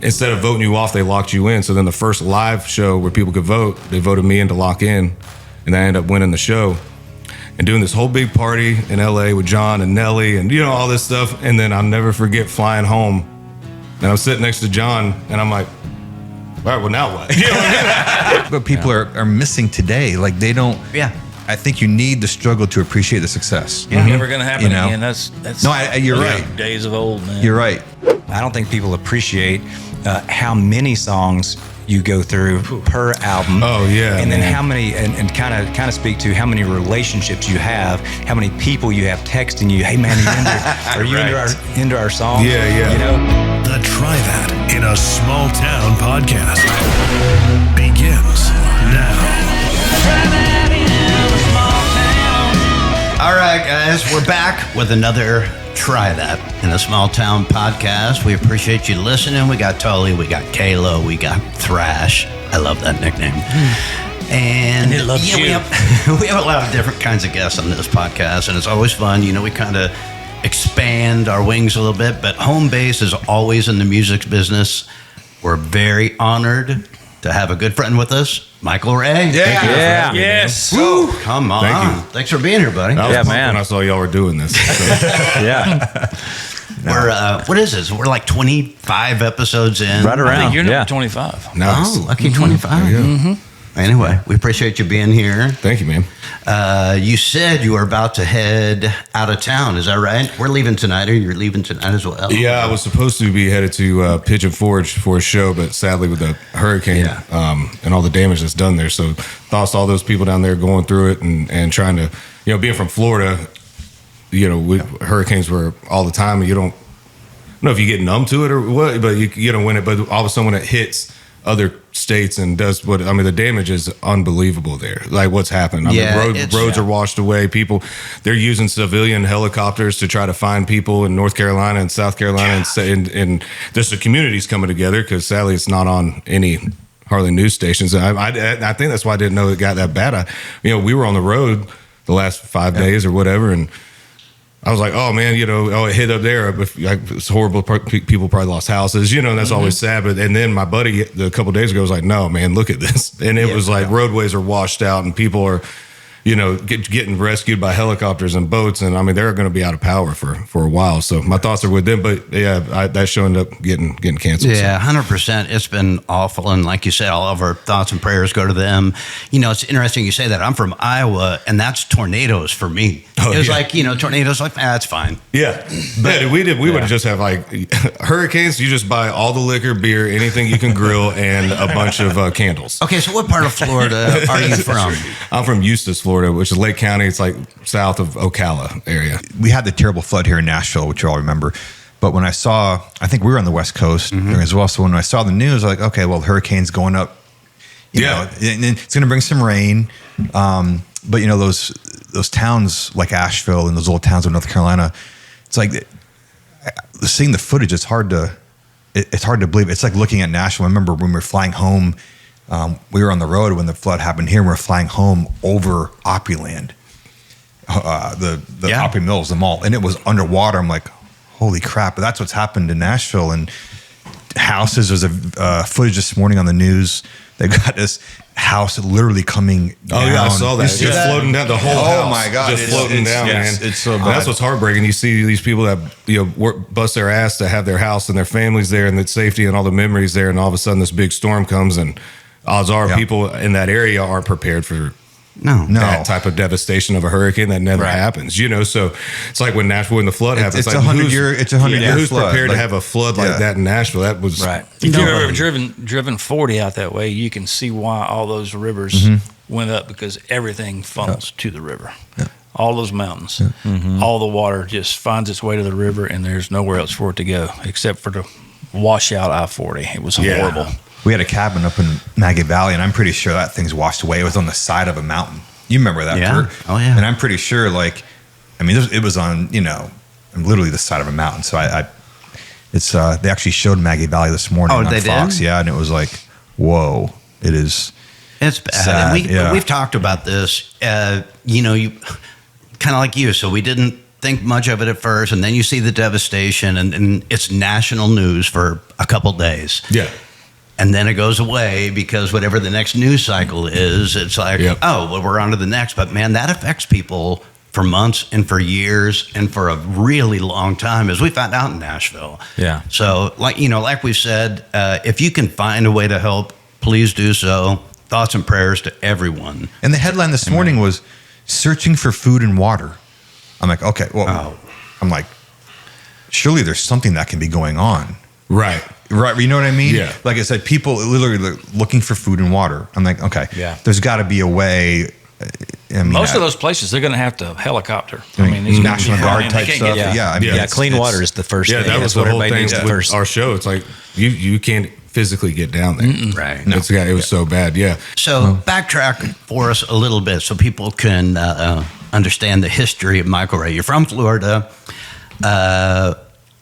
instead of voting you off, they locked you in. So then the first live show where people could vote, they voted me in to lock in, and I ended up winning the show and doing this whole big party in LA with John and Nelly and, all this stuff. And then I'll never forget flying home, and I'm sitting next to John, and I'm like, all right, well, now what? But people are missing today. Like, they don't. Yeah. I think you need the struggle to appreciate the success. Yeah, never going to happen again. That's no, you're right. Days of old, man. You're right. I don't think people appreciate how many songs you go through per album. Oh yeah. And then how many, and kind of speak to how many relationships you have, how many people you have texting you, hey man, are you into our song? Yeah. The Try That in a Small Town podcast begins now. All right, guys, we're back with another Try That in a Small Town podcast. We appreciate you listening. We got Tully, we got Kayla, we got Thrash. I love that nickname. And it loves you. we have a lot of different kinds of guests on this podcast, and it's always fun. We kind of expand our wings a little bit, but home base is always in the music business. We're very honored to have a good friend with us, Michael Ray. Yeah. Yes. Woo. Come on. Thank you. Thanks for being here, buddy. I was pumped man. when I saw y'all were doing this. So. Yeah. We're what is this? We're like 25 episodes in. Right I around. think you're number 25. Nice. Oh, lucky 25. Yeah. Anyway, we appreciate you being here. Thank you, man. You said you were about to head out of town. Is that right? We're leaving tonight, or you're leaving tonight as well? Yeah, I was supposed to be headed to Pigeon Forge for a show, but sadly with the hurricane and all the damage that's done there. So thoughts to all those people down there going through it and trying to, being from Florida, hurricanes were all the time, and you don't know if you get numb to it or what, but you don't win it. But all of a sudden when it hits other states and does the damage is unbelievable there. Like what's happened. Roads are washed away. People, they're using civilian helicopters to try to find people in North Carolina and South Carolina, and there's the communities coming together because sadly it's not on any hardly news stations. I think that's why I didn't know it got that bad. We were on the road the last 5 days or whatever, and I was like, oh man, it hit up there. It's horrible. People probably lost houses, and that's always sad. And then my buddy a couple of days ago was like, no, man, look at this. And it was like roadways are washed out and people are, getting rescued by helicopters and boats. And they're going to be out of power for a while. So my thoughts are with them. But yeah, that show ended up getting canceled. Yeah, 100%. It's been awful. And like you said, all of our thoughts and prayers go to them. It's interesting you say that. I'm from Iowa, and that's tornadoes for me. It was like, tornadoes, like, that's fine. Yeah. But we would just have like hurricanes. You just buy all the liquor, beer, anything you can grill, and a bunch of candles. Okay, so what part of Florida are you from? I'm from Eustis, Florida, which is Lake County. It's like south of Ocala area. We had the terrible flood here in Nashville, which you all remember. But when I think we were on the West Coast as well. So when I saw the news, I was like, okay, well, the hurricane's going up. You know, and it's going to bring some rain. But those towns like Asheville and those old towns of North Carolina, it's like seeing the footage. It's hard to believe. It's like looking at Nashville. I remember when we were flying home. We were on the road when the flood happened here. And we were flying home over Opryland, the Opry Mills, the mall, and it was underwater. I'm like, holy crap! But that's what's happened in Nashville and houses. There's a footage this morning on the news. They got this house literally coming down. Oh yeah, I saw that. Just floating down the whole house. Oh my God, just floating down, man. It's so bad. That's what's heartbreaking. You see these people that bust their ass to have their house and their families there and the safety and all the memories there, and all of a sudden this big storm comes, and odds are people in that area aren't prepared for that type of devastation of a hurricane. That never happens, So it's like when Nashville and the flood happens. It's like 100 year. It's 100 year. Who's flood. prepared to have a flood like that in Nashville? That was right. If you've ever driven 40 out that way, you can see why all those rivers went up, because everything funnels to the river. Yeah. All those mountains, all the water just finds its way to the river, and there's nowhere else for it to go except for to wash out I-40. It was horrible. We had a cabin up in Maggie Valley, and I'm pretty sure that thing's washed away. It was on the side of a mountain. You remember that, Kurt? Oh, yeah. And I'm pretty sure, it was on, literally the side of a mountain. So they actually showed Maggie Valley this morning on Fox. Yeah, and it was like, whoa, it is. It's bad. Sad, And we've talked about this, you kind of like you. So we didn't think much of it at first, and then you see the devastation, and it's national news for a couple days. Yeah. And then it goes away because whatever the next news cycle is, it's like, oh, well, we're on to the next. But man, that affects people for months and for years and for a really long time, as we found out in Nashville. Yeah. So like we said, if you can find a way to help, please do so. Thoughts and prayers to everyone. And the headline this morning was searching for food and water. I'm like, okay, well, I'm like, surely there's something that can be going on. Right. You know what I mean? Yeah. Like I said, people literally looking for food and water. I'm like, okay, there's got to be a way. I mean, most of those places, they're going to have to helicopter. these National Guard type stuff. Clean water is the first thing. That was the whole thing with our show. It's like you can't physically get down there. Right. No. It was so bad. Yeah. So backtrack for us a little bit so people can understand the history of Michael Ray. You're from Florida.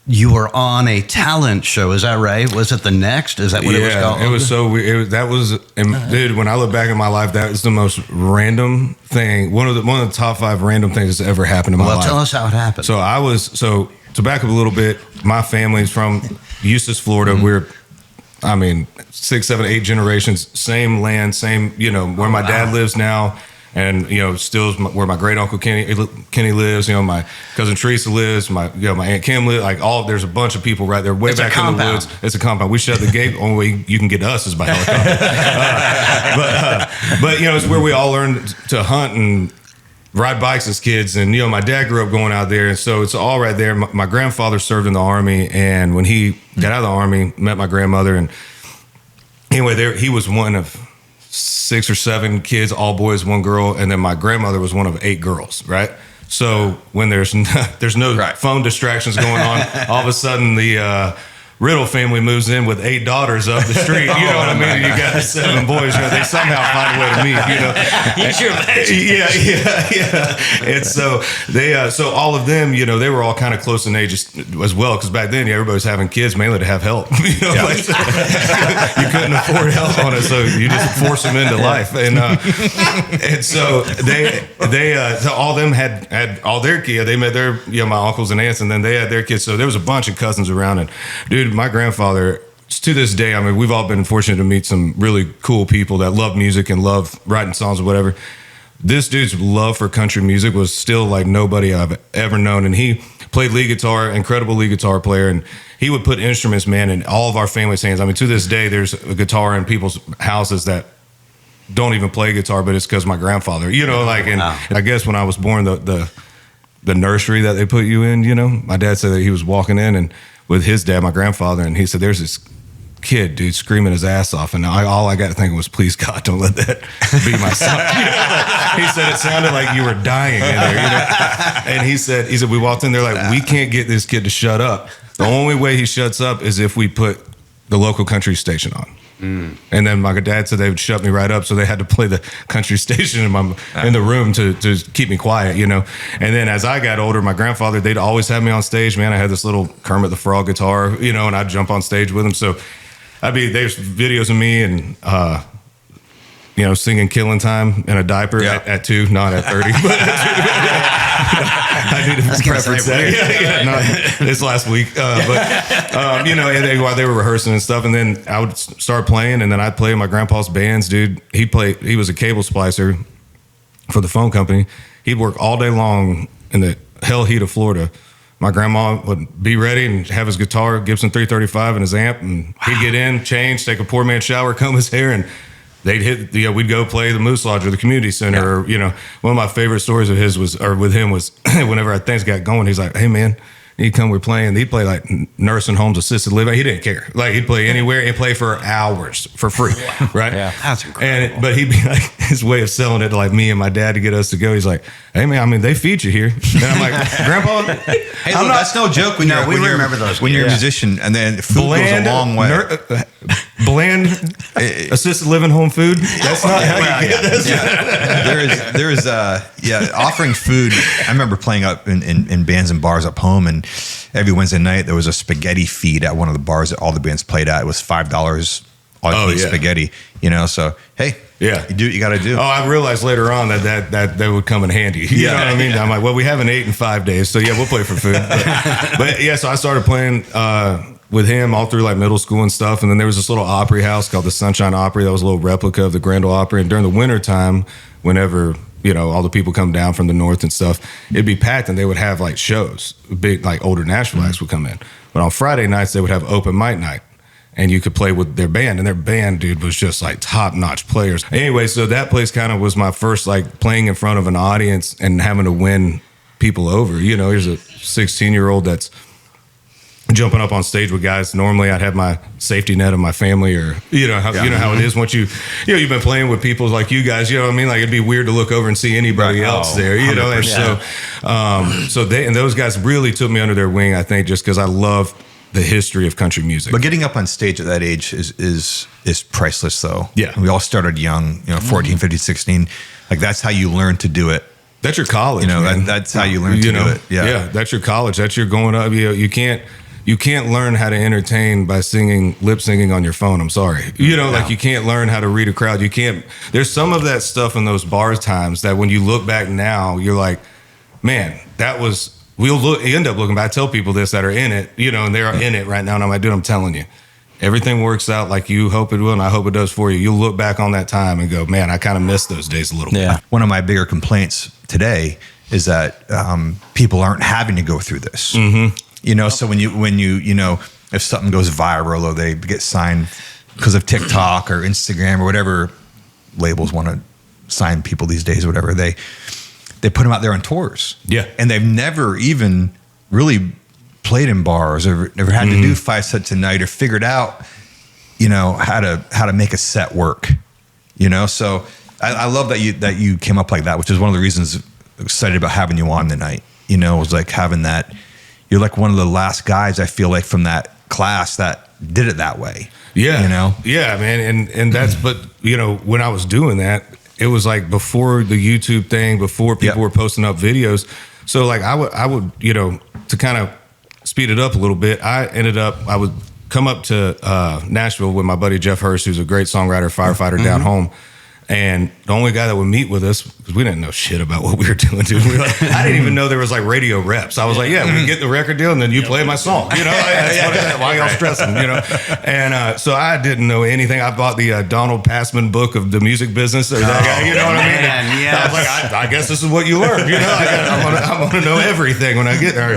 You were on a talent show, is that right? Was it The Next? Is that what it was called? It was so weird. Dude, when I look back at my life, that was the most random thing. One of the top 5 random things that's ever happened in my life. Well, tell us how it happened. So to back up a little bit, my family's from Eustis, Florida. We're 6, 7, 8 generations, same land, same, where my dad lives now. And, still where my great uncle Kenny lives, my cousin Teresa lives, my Aunt Kim lives, there's a bunch of people right there, way back in the woods. It's a compound. We shut the gate. Only way you can get us is by helicopter. But it's where we all learned to hunt and ride bikes as kids. And, my dad grew up going out there. And so it's all right there. My grandfather served in the Army. And when he got out of the Army, met my grandmother. And anyway, he was one of 6 or 7 kids, all boys, 1 girl, and then my grandmother was one of 8 girls, right? So when there's no phone distractions going on, all of a sudden the Riddle family moves in with 8 daughters up the street. You know what I mean? You got 7 boys. They somehow find a way to meet. Use your imagination. Yeah. And so so all of them, they were all kind of close in age as well. Because back then, everybody was having kids mainly to have help. You couldn't afford help on it, so you just force them into life. And so so all of them had all their kids. They met their my uncles and aunts, and then they had their kids. So there was a bunch of cousins around, and dude, my grandfather, to this day, we've all been fortunate to meet some really cool people that love music and love writing songs or whatever. This dude's love for country music was still like nobody I've ever known. And he played lead guitar, incredible lead guitar player. And he would put instruments, man, in all of our family's hands. To this day, there's a guitar in people's houses that don't even play guitar, but it's because my grandfather, and I guess when I was born, the nursery that they put you in, my dad said that he was walking in and with his dad, my grandfather, and he said, there's this kid, dude, screaming his ass off. And all I got to think was, please, God, don't let that be my son. He said it sounded like you were dying in there. And he said, we walked in there like, we can't get this kid to shut up. The only way he shuts up is if we put the local country station on. And then my dad said they would shut me right up, so they had to play the country station in the room to keep me quiet, And then as I got older, my grandfather, they'd always have me on stage, man. I had this little Kermit the Frog guitar, and I'd jump on stage with him. So there's videos of me and singing "Killing Time" in a diaper at 2, not at 30. I need to preference that. This last week, and while they were rehearsing and stuff, and then I would start playing, and then I'd play in my grandpa's bands, dude. He was a cable splicer for the phone company. He'd work all day long in the hell heat of Florida. My grandma would be ready and have his guitar, Gibson 335, and his amp, and he'd get in, change, take a poor man's shower, comb his hair, and they'd hit we'd go play the Moose Lodge or the community center. Or, one of my favorite stories of his was whenever things got going, he's like, hey man, he'd come, we're playing. He'd play like nursing homes, assisted living. He didn't care. Like he'd play anywhere and play for hours for free. Wow. Right. Yeah. That's incredible. But he'd be like, his way of selling it to like me and my dad to get us to go. He's like, hey man, they feed you here. And I'm like, Grandpa, hey, look, that's no joke when we remember those. When you're a musician and then food goes a long way. Bland assisted living home food. That's not how you get this. There is offering food. I remember playing up in bands and bars up home, and every Wednesday night there was a spaghetti feed at one of the bars that all the bands played at. It was $5 all you can eat spaghetti, so hey, yeah, you do what you got to do. Oh, I realized later on that would come in handy. You know what I mean? I'm like, well, we haven't ate in 5 days, so yeah, we'll play for food. But yeah, so I started playing with him all through like middle school and stuff. And then there was this little Opry house called the Sunshine Opry that was a little replica of the Grand Ole Opry. And during the winter time, whenever all the people come down from the north and stuff, it'd be packed, and they would have like shows. Big like older Nashville acts would come in. But on Friday nights, they would have open mic night. And you could play with their band, and their band, dude, was just like top-notch players. Anyway, so that place kind of was my first like playing in front of an audience and having to win people over. Here's a 16-year-old that's jumping up on stage with guys. Normally, I'd have my safety net of my family, or how it is once you've been playing with people like you guys. You know what I mean? Like it'd be weird to look over and see anybody else there. And so those guys really took me under their wing. I think just because I love the history of country music. But getting up on stage at that age is priceless, though. Yeah. We all started young, 14, 15, 16. Like, that's how you learn to do it. That's your college, man. That's how you learn to do it. Yeah, that's your college. That's your going up. You can't learn how to entertain by lip singing on your phone. I'm sorry. Like you can't learn how to read a crowd. You can't. There's some of that stuff in those bars times that when you look back now, you're like, man, that was... You end up looking back. I tell people this that are in it, and they're in it right now. And I'm like, dude, I'm telling you, everything works out like you hope it will, and I hope it does for you. You'll look back on that time and go, man, I kind of missed those days a little bit. One of my bigger complaints today is that people aren't having to go through this. Mm-hmm. So when you if something goes viral or they get signed because of TikTok or Instagram or whatever labels want to sign people these days, or whatever, they put them out there on tours. Yeah. And they've never even really played in bars or never had to do 5 sets a night or figured out, how to make a set work. So I love that you came up like that, which is one of the reasons excited about having you on tonight. Was like having that, you're like one of the last guys I feel like from that class that did it that way. Yeah. Yeah, man. And that's, but when I was doing that, it was like before the YouTube thing, before people were posting up videos. So like I would, to kind of speed it up a little bit, I would come up to Nashville with my buddy Jeff Hurst, who's a great songwriter, firefighter down home. And the only guy that would meet with us, because we didn't know shit about what we were doing, dude. I didn't even know there was like radio reps. I was like, yeah, we get the record deal and then you play my song. Why y'all stressing, And so I didn't know anything. I bought the Donald Passman book of the music business. Or that guy, you know what I mean? Man, yes. I was like, I guess this is what you learn. I want to know everything when I get there.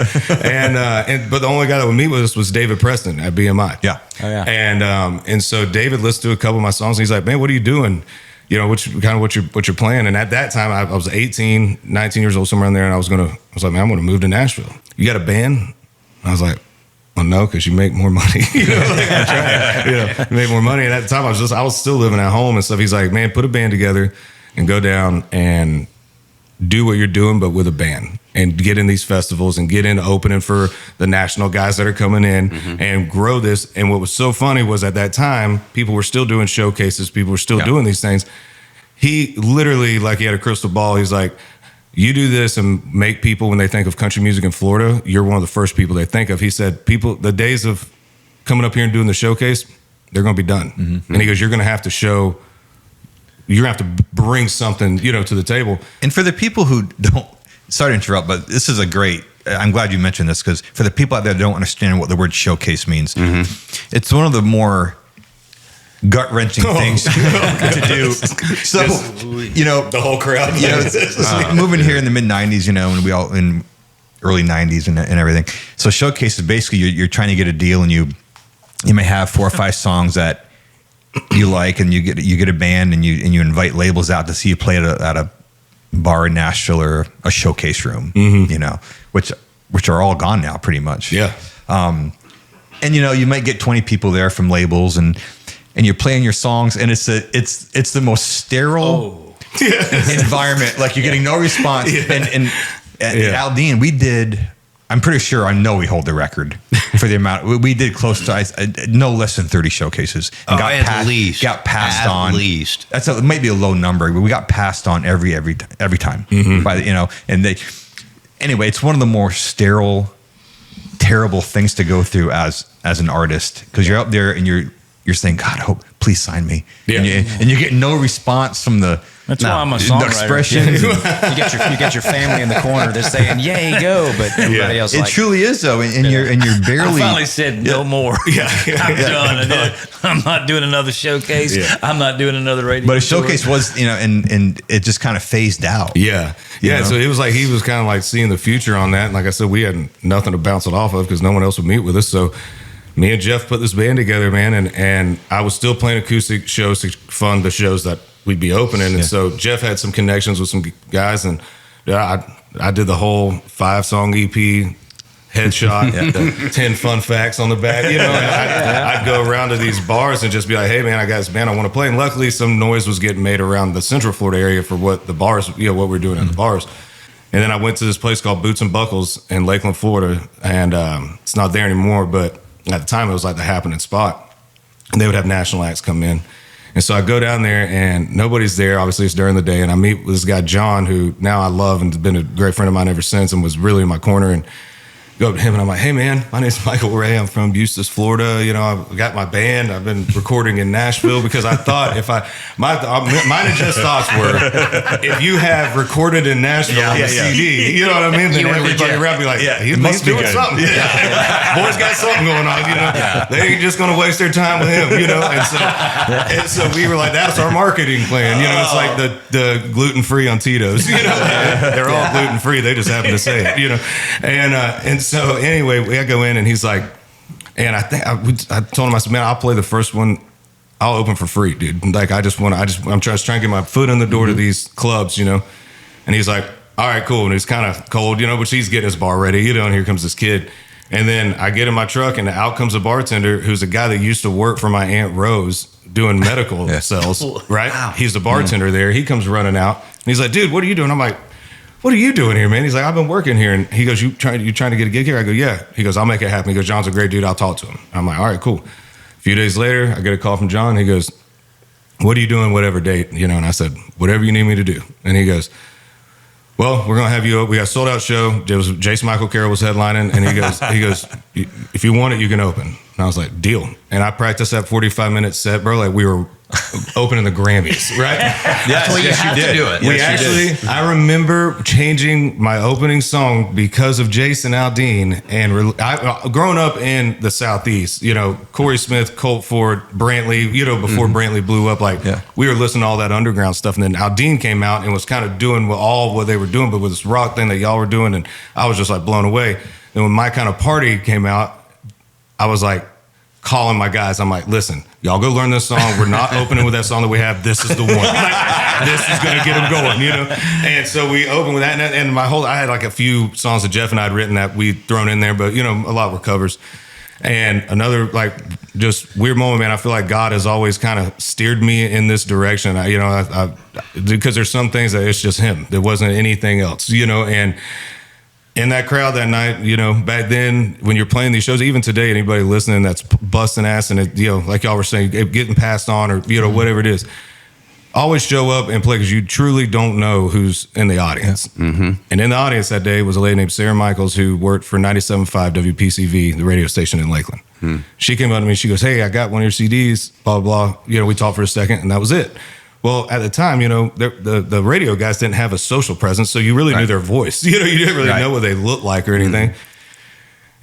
But the only guy that would meet with us was David Preston at BMI. Yeah. Oh, yeah. And so David listened to a couple of my songs and he's like, man, what are you doing? What you're playing. And at that time, I was 18, 19 years old, somewhere in there. And I was like, man, I'm going to move to Nashville. You got a band? And I was like, well, no, because you make more money. You make more money. And at the time, I was still living at home and stuff. He's like, man, put a band together and go down and do what you're doing, but with a band, and get in these festivals and get in opening for the national guys that are coming in and grow this. And what was so funny was at that time, people were still doing showcases. People were still doing these things. He literally, like he had a crystal ball. He's like, you do this and make people, when they think of country music in Florida, you're one of the first people they think of. He said, the days of coming up here and doing the showcase, they're going to be done. Mm-hmm. And he goes, you're going to have to bring something, to the table. And for the people who don't, sorry to interrupt, but this is I'm glad you mentioned this, because for the people out there that don't understand what the word showcase means, it's one of the more gut-wrenching things to do. So, the whole crowd. Moving here in the mid-90s, and we all in early 90s and everything. So showcase is basically you're trying to get a deal, and you may have 4 or 5 songs that you like, and you get a band, and you invite labels out to see you play at a bar in Nashville or a showcase room, which are all gone now pretty much. Yeah. And you might get 20 people there from labels, and you're playing your songs, and it's the most sterile environment. Like, you're getting no response. And Aldine, we did, I'm pretty sure, I know we hold the record for the amount. We did close to no less than 30 showcases. And got passed on. At least. It might be a low number, but we got passed on every time. By anyway, it's one of the more sterile, terrible things to go through as an artist, because you're up there and you're saying, God, please sign me. Yeah. And you get no response from the That's why I'm a the songwriter. expressions. You got your family in the corner that's saying, "Yay, go!" But everybody else, It like, truly is though, and you're barely. I finally said no more. I'm done. I'm not doing another showcase. Yeah. I'm not doing another radio. But a tour. showcase was, and it just kind of phased out. Yeah. You know? So it was like he was kind of like seeing the future on that. And like I said, we had nothing to bounce it off of because no one else would meet with us. So me and Jeff put this band together, man, and I was still playing acoustic shows to fund the shows that we'd be opening. And so Jeff had some connections with some guys, and I did the whole 5-song EP headshot, the 10 fun facts on the back, and I'd go around to these bars and just be like, hey man, I got this band I want to play. And luckily some noise was getting made around the Central Florida area for what the bars, what we're doing at the bars. And then I went to this place called Boots and Buckles in Lakeland, Florida, and it's not there anymore, but at the time it was like the happening spot. And they would have national acts come in. And so I go down there and nobody's there. Obviously it's during the day, and I meet with this guy, John, who now I love and has been a great friend of mine ever since and was really in my corner. And go up to him and I'm like, hey man, my name's Michael Ray. I'm from Eustis, Florida. I've got my band. I've been recording in Nashville because I thought mine and just thoughts were, if you have recorded in Nashville on the CD, you know what I mean? Then everybody around be like, he's doing something. Boys got something going on, They ain't just going to waste their time with him, And so we were like, that's our marketing plan. It's like the gluten-free on Tito's, They're all gluten-free. They just happen to say it, And so anyway, I go in and he's like, and I told him, I said, man, I'll play the first one. I'll open for free, dude. Like I'm trying to get my foot in the door to these clubs, And he's like, all right, cool. And it's kind of cold, but he's getting his bar ready, and here comes this kid. And then I get in my truck and out comes a bartender who's a guy that used to work for my Aunt Rose doing medical sales, right? Wow. He's the bartender there. He comes running out and he's like, dude, what are you doing? I'm like, what are you doing here, man? He's like, I've been working here. And he goes, you trying to get a gig here? I go, yeah. He goes, I'll make it happen. He goes, John's a great dude. I'll talk to him. I'm like, all right, cool. A few days later, I get a call from John. He goes, what are you doing whatever date? And I said, whatever you need me to do. And he goes, well, we're going to have you up. We got a sold out show. It was Jason Michael Carroll was headlining. And he goes, if you want it, you can open. And I was like, deal. And I practiced that 45-minute set, bro. Like we were opening the Grammys, right? Yes, you did. Do it. I remember changing my opening song because of Jason Aldean. And growing up in the Southeast, Corey Smith, Colt Ford, Brantley, before Brantley blew up, we were listening to all that underground stuff. And then Aldean came out and was kind of doing all what they were doing, but with this rock thing that y'all were doing. And I was just like blown away. And when My Kind of Party came out, I was like calling my guys. I'm like, listen, y'all go learn this song. We're not opening with that song that we have. This is the one. This is going to get them going, And so we opened with that. And I had like a few songs that Jeff and I had written that we'd thrown in there, but, a lot were covers. And another just weird moment, man. I feel like God has always kind of steered me in this direction. Because there's some things that it's just Him. There wasn't anything else, and in that crowd that night, back then when you're playing these shows, even today, anybody listening that's busting ass and it, like y'all were saying, getting passed on or, whatever it is, always show up and play because you truly don't know who's in the audience. Yeah. Mm-hmm. And in the audience that day was a lady named Sarah Michaels who worked for 97.5 WPCV, the radio station in Lakeland. Hmm. She came up to me, she goes, hey, I got one of your CDs, blah, blah, blah. We talked for a second and that was it. Well, at the time, the radio guys didn't have a social presence, so you really knew their voice. You didn't really know what they looked like or anything. Mm-hmm.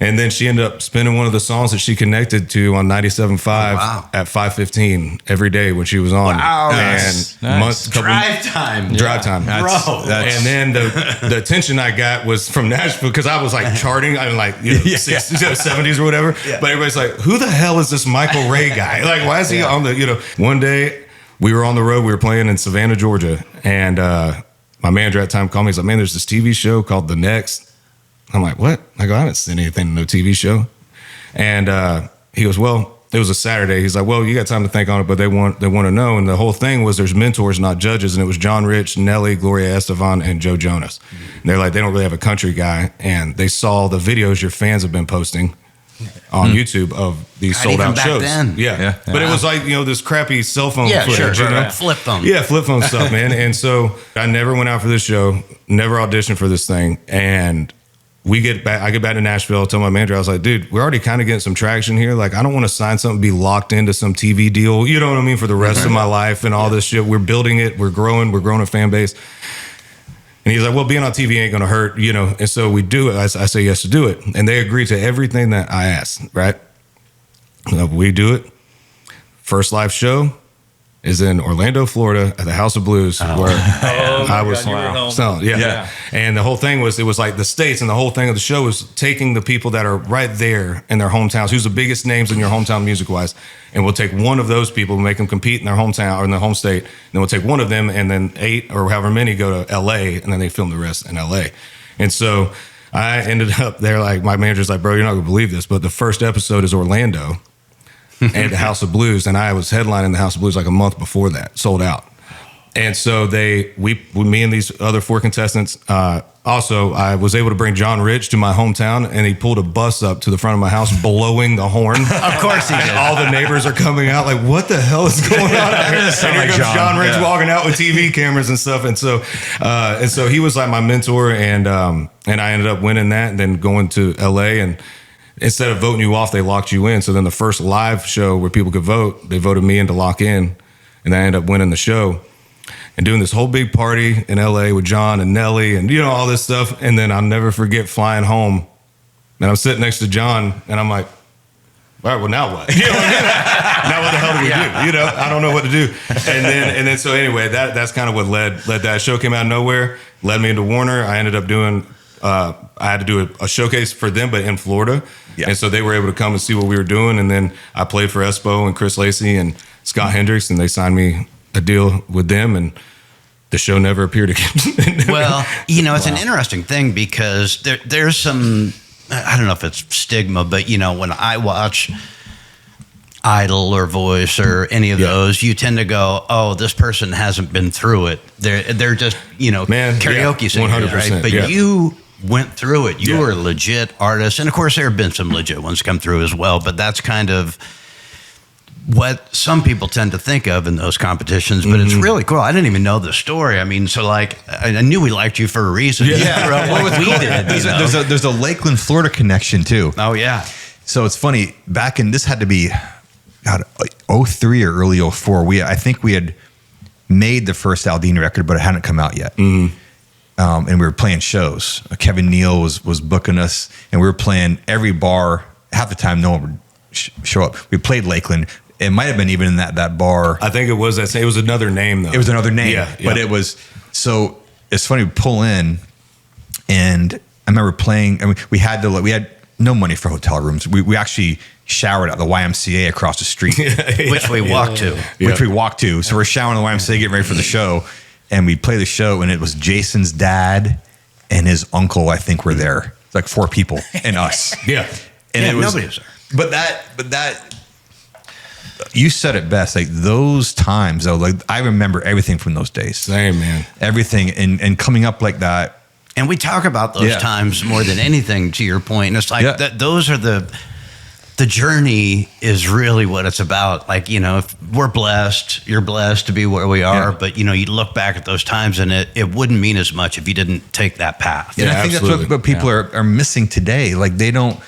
And then she ended up spinning one of the songs that she connected to on 97.5 at 5:15 every day when she was on. Wow, and drive time. And then the attention I got was from Nashville because I was like charting, 60s, 70s or whatever. Yeah. But everybody's like, who the hell is this Michael Ray guy? Like, why is he on the, One day, we were on the road. We were playing in Savannah, Georgia. And my manager at the time called me. He's like, man, there's this TV show called The Next. I'm like, what? I go, I haven't seen anything in no TV show. And he goes, well, it was a Saturday. He's like, well, you got time to think on it, but they want to know. And the whole thing was there's mentors, not judges. And it was John Rich, Nelly, Gloria Estefan, and Joe Jonas. And they're like, they don't really have a country guy. And they saw the videos your fans have been posting on YouTube of these sold out shows. Yeah. But it was like, this crappy cell phone footage, flip phone. Yeah, flip phone stuff, man. And so I never went out for this show, never auditioned for this thing. And I get back to Nashville, I tell my manager, I was like, dude, we're already kind of getting some traction here. Like, I don't want to sign something, be locked into some TV deal, you know what I mean, for the rest of my life and all this shit. We're building it, we're growing a fan base. And he's like, well, being on TV ain't gonna hurt, you know. And so we do it. I say yes to do it. And they agree to everything that I asked, right? We do it. First live show is in Orlando, Florida, at the House of Blues, where I was. Yeah. And the whole thing was, it was like the States, and the whole thing of the show was taking the people that are right there in their hometowns, who's the biggest names in your hometown music-wise, and we'll take one of those people and make them compete in their hometown or in their home state. Then we'll take one of them, and then 8 or however many go to LA, and then they film the rest in LA. And so I ended up there, like, my manager's like, bro, you're not gonna believe this, but the first episode is Orlando. At the House of Blues, and I was headlining the House of Blues like a month before that, sold out. And so me and these other 4 contestants, also I was able to bring John Rich to my hometown, and he pulled a bus up to the front of my house blowing the horn. Of course he did. And all the neighbors are coming out like, what the hell is going on out here? And here comes John Rich walking out with TV cameras and stuff. And so he was like my mentor, and I ended up winning that and then going to LA, and instead of voting you off, they locked you in. So then the first live show where people could vote, they voted me in to lock in, and I ended up winning the show and doing this whole big party in LA with John and Nelly and, you know, all this stuff. And then I'll never forget flying home, and I'm sitting next to John, and I'm like, all right, well, now what? You know what I mean? Now what the hell do we do? You know, I don't know what to do. And then so anyway, that's kind of what led that show came out of nowhere, led me into Warner. I ended up doing, I had to do a showcase for them, but in Florida. Yeah. And so they were able to come and see what we were doing. And then I played for Espo and Chris Lacy and Scott Hendricks, and they signed me a deal with them, and the show never appeared again. Well, you know, it's an interesting thing because there's some, I don't know if it's stigma, but, you know, when I watch Idol or Voice or any of those, you tend to go, oh, this person hasn't been through it. They're just, you know, karaoke singers, 100%, right? But you went through it. You were a legit artist. And of course, there have been some legit ones come through as well, but that's kind of what some people tend to think of in those competitions. But it's really cool. I didn't even know the story. I mean, so like, I knew we liked you for a reason. Yeah. Like we did. There's a Lakeland, Florida connection too. Oh, yeah. So it's funny, back in, this had to be, God, 03 or early 04. I think we had made the first Aldine record, but it hadn't come out yet. And we were playing shows. Kevin Neal was booking us, and we were playing every bar. Half the time, no one would show up. We played Lakeland. It might have been even in that bar. I think it was that. It was another name though. It was another name. But it was, so it's funny. We pull in, and I remember playing. I mean, we had no money for hotel rooms. We actually showered at the YMCA across the street, which we walked to. So we're showering at the YMCA, getting ready for the show. And we play the show, and it was Jason's dad and his uncle, I think, were there. Like 4 people and us. And it was, nobody was there. But that, you said it best. Like those times, though, like I remember everything from those days. Same, man. Everything, and coming up like that. And we talk about those times more than anything. To your point, and it's like that. Those are the journey is really what it's about. Like, you know, if we're blessed, you're blessed to be where we are, but, you know, you look back at those times and it wouldn't mean as much if you didn't take that path. And I think that's what people are missing today. Like they don't.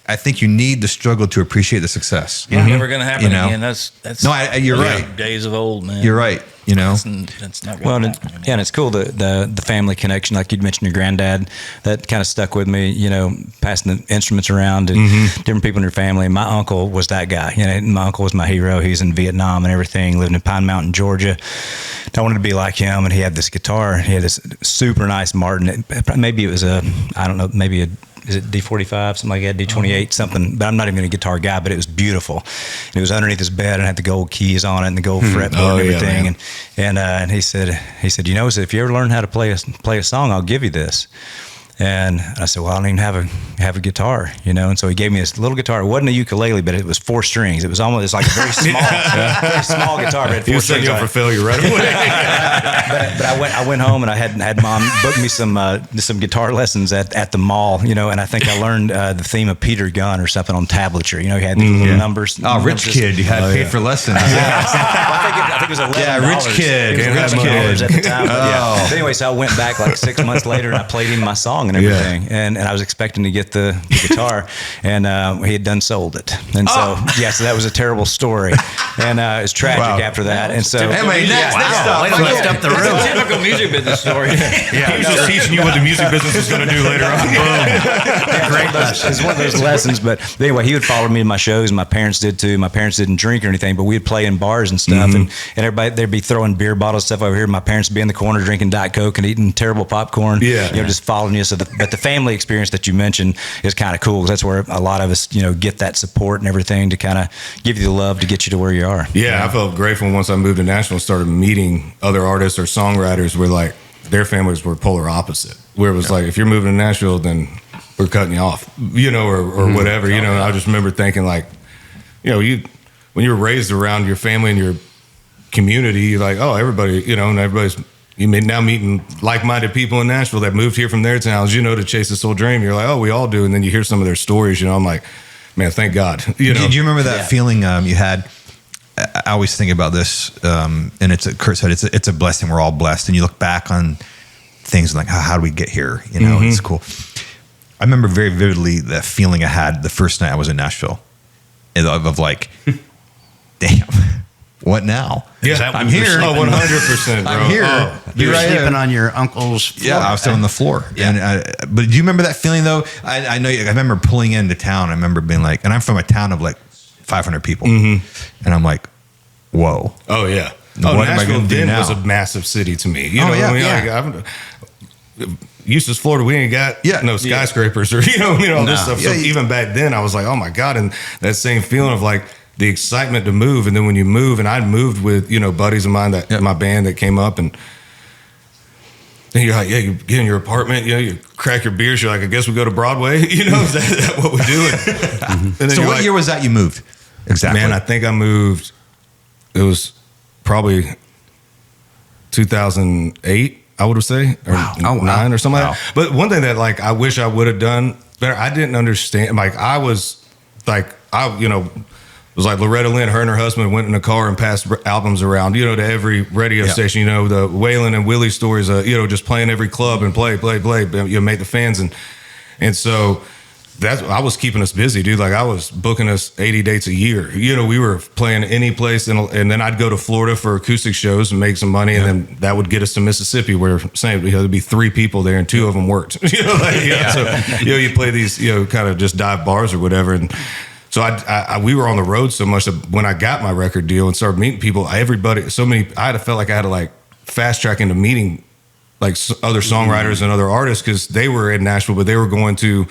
I think you need the struggle to appreciate the success. Never going to happen again. That's no, you're right. Days of old, man. You're right. You know, that's not well, and it's cool the family connection, like you'd mentioned your granddad, that kind of stuck with me. You know, passing the instruments around to different people in your family. My uncle was that guy. You know, my uncle was my hero. He's in Vietnam and everything. Lived in Pine Mountain, Georgia. I wanted to be like him, and he had this guitar. He had this super nice Martin. Maybe it was is it D45, something like that, D28, something. But I'm not even a guitar guy, but it was beautiful. And it was underneath his bed and had the gold keys on it and the gold fretboard and everything. And he said, you know, if you ever learn how to play a song, I'll give you this. And I said, well, I don't even have a guitar, you know. And so he gave me this little guitar. It wasn't a ukulele, but it was 4 strings. It was like a very small guitar. But it had 4 strings. You up for failure right away. but I went home and I had Mom book me some guitar lessons at the mall, you know. And I think I learned the theme of Peter Gunn or something on tablature. You know, he had these little numbers. Oh, rich kid! You had paid for lessons. Well, I think it was $11. Yeah, rich kid. It was $11 at the time. But anyway, so I went back like 6 months later and I played him my song. song and everything. And I was expecting to get the guitar, and he had done sold it. And so, so that was a terrible story. And it's tragic after that. And so, Next up. Way to lift up the room. That's a typical music business story. He was just teaching you what the music business was going to do later on. Great. It's one of those lessons. But anyway, he would follow me to my shows, and my parents did too. My parents didn't drink or anything, but we'd play in bars and stuff, and everybody, they'd be throwing beer bottles stuff over here. My parents would be in the corner drinking Diet Coke and eating terrible popcorn. Just following you. So but the family experience that you mentioned is kind of cool, because that's where a lot of us, get that support and everything to kind of give you the love to get you to where you are. Yeah, I felt grateful once I moved to Nashville and started meeting other artists or songwriters where like their families were polar opposite. Where it was like, if you're moving to Nashville, then we're cutting you off, or whatever. I just remember thinking like, when you were raised around your family and your community, you're like, oh, everybody, and everybody's, you may now meeting like-minded people in Nashville that moved here from their towns, to chase this whole dream. You're like, oh, we all do. And then you hear some of their stories, I'm like, man, thank God. Did you remember that feeling you had? I always think about this, and Kurt said, it's a blessing. We're all blessed. And you look back on things like, how do we get here? It's cool. I remember very vividly that feeling I had the first night I was in Nashville of like, damn, what now? Yeah, I'm here. Oh, 100%, bro. I'm here. Oh, you were sleeping on your uncle's floor. Yeah, I was sitting on the floor. Yeah. But do you remember that feeling though? I know. I remember pulling into town. I remember being like, and I'm from a town of like 500 people, and I'm like, whoa. Oh yeah. What am I Nashville going to do then now? was a massive city to me. Eustis, Florida, we ain't got no skyscrapers or all this stuff. So even back then, I was like, oh my God, and that same feeling of like the excitement to move, and then when you move, and I moved with buddies of mine that my band that came up, and then you're like, you get in your apartment, you crack your beers, you're like, I guess we go to Broadway, is that what we're doing? And then so what year was that you moved? Exactly. Man, I think I moved. It was probably 2008. I would say, or 9 or something like that. But one thing that like I wish I would have done better, I didn't understand. Like I was like, it was like Loretta Lynn, her and her husband went in a car and passed albums around, to every radio station, the Waylon and Willie stories, just playing every club and play, make the fans. And so I was keeping us busy, dude. Like I was booking us 80 dates a year. We were playing any place, and then I'd go to Florida for acoustic shows and make some money, and then that would get us to Mississippi, where there'd be 3 people there, and 2 of them worked. So you play these, kind of just dive bars or whatever, and so we were on the road so much that when I got my record deal and started meeting people, I had felt like I had to like fast track into meeting like other songwriters and other artists, because they were in Nashville, but they were going to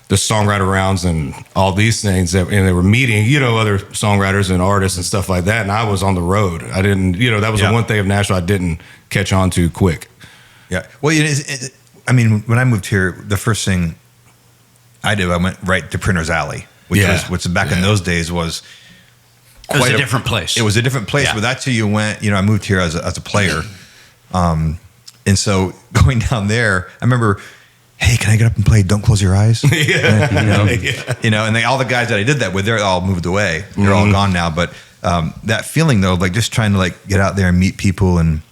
the songwriter rounds and all these things, and they were meeting, other songwriters and artists and stuff like that. And I was on the road. I didn't, that was the one thing of Nashville I didn't catch on to quick. Yeah. Well, I mean, when I moved here, the first thing I did, I went right to Printer's Alley, which back in those days was quite a different place. It was a different place, but that's who you went. I moved here as a player. And so going down there, I remember, hey, can I get up and play Don't Close Your Eyes? And all the guys that I did that with, they're all moved away. They're all gone now. But that feeling though, like just trying to like get out there and meet people, and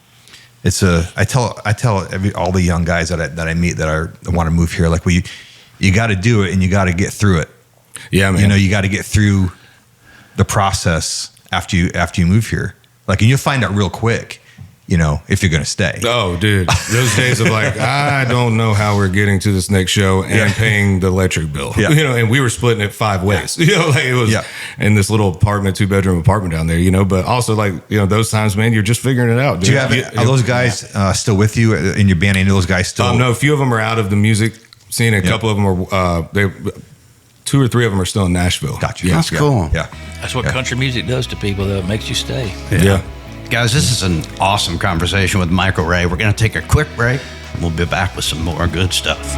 I tell all the young guys that I meet that want to move here, like, well, you got to do it, and you got to get through it. Yeah, man. You got to get through the process after you move here. Like, and you'll find out real quick, if you're going to stay. Oh, dude. Those days of like, I don't know how we're getting to this next show and paying the electric bill. Yeah. And we were splitting it 5 ways. Like it was in this little apartment, 2-bedroom apartment down there, but also like, those times, man, you're just figuring it out. Dude. Are those guys still with you in your band? Any of those guys still? No, a few of them are out of the music scene. A couple of them are, 2 or 3 of them are still in Nashville. Gotcha. Yeah. That's cool. Yeah. That's what country music does to people, though. It makes you stay. Yeah. Guys, this is an awesome conversation with Michael Ray. We're going to take a quick break, and we'll be back with some more good stuff.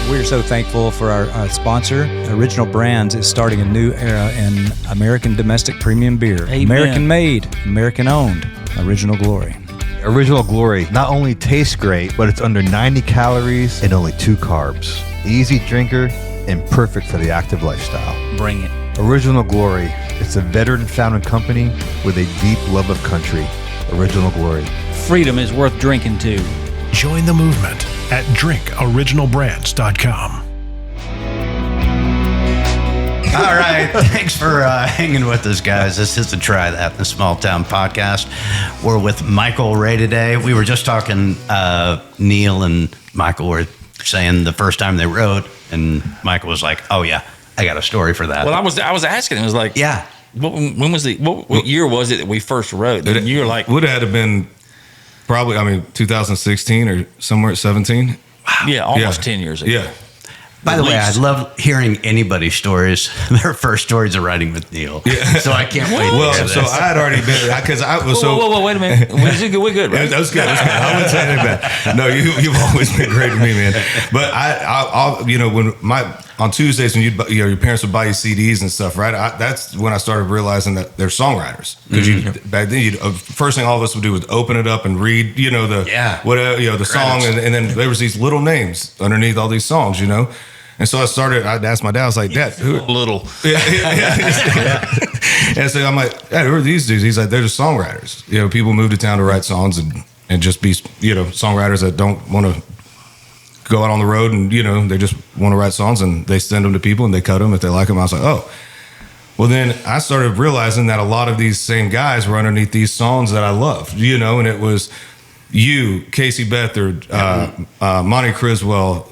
We're so thankful for our sponsor. Original Brands is starting a new era in American domestic premium beer. Amen. American made, American owned. Original Glory. Original Glory not only tastes great, but it's under 90 calories and only 2 carbs. Easy drinker and perfect for the active lifestyle. Bring it. Original Glory. It's a veteran-founded company with a deep love of country. Original Glory. Freedom is worth drinking too. Join the movement. at drinkoriginalbrands.com. All right. Thanks for hanging with us, guys. This is the Try That in the Small Town podcast. We're with Michael Ray today. We were just talking, Neil and Michael were saying the first time they wrote, and Michael was like, oh, yeah, I got a story for that. Well, I was asking him, I was like, yeah. When was what year was it that we first wrote? And you were like, would have been probably, 2016 or somewhere at 17. Wow. Yeah, almost 10 years ago. Yeah. By the way, I love hearing anybody's stories, their first stories of writing with Neil. Yeah. So I can't wait to hear this. So I had already been, because I was Whoa, wait a minute. We're good, right? That was good. I wouldn't say anything bad. No, you've always been great to me, man. But I'll when on Tuesdays when your parents would buy you CDs and stuff, right? That's when I started realizing that they're songwriters. Because back then, first thing all of us would do was open it up and read, the song, and then there was these little names underneath all these songs, And so I'd ask my dad, I was like, Dad, who? Little. Yeah. And so I'm like, Dad, who are these dudes? He's like, they're just songwriters. People move to town to write songs and just be, songwriters that don't want to go out on the road and, they just want to write songs and they send them to people and they cut them if they like them. I was like, oh. Well, then I started realizing that a lot of these same guys were underneath these songs that I loved, and it was you, Casey Beathard, Monty Criswell,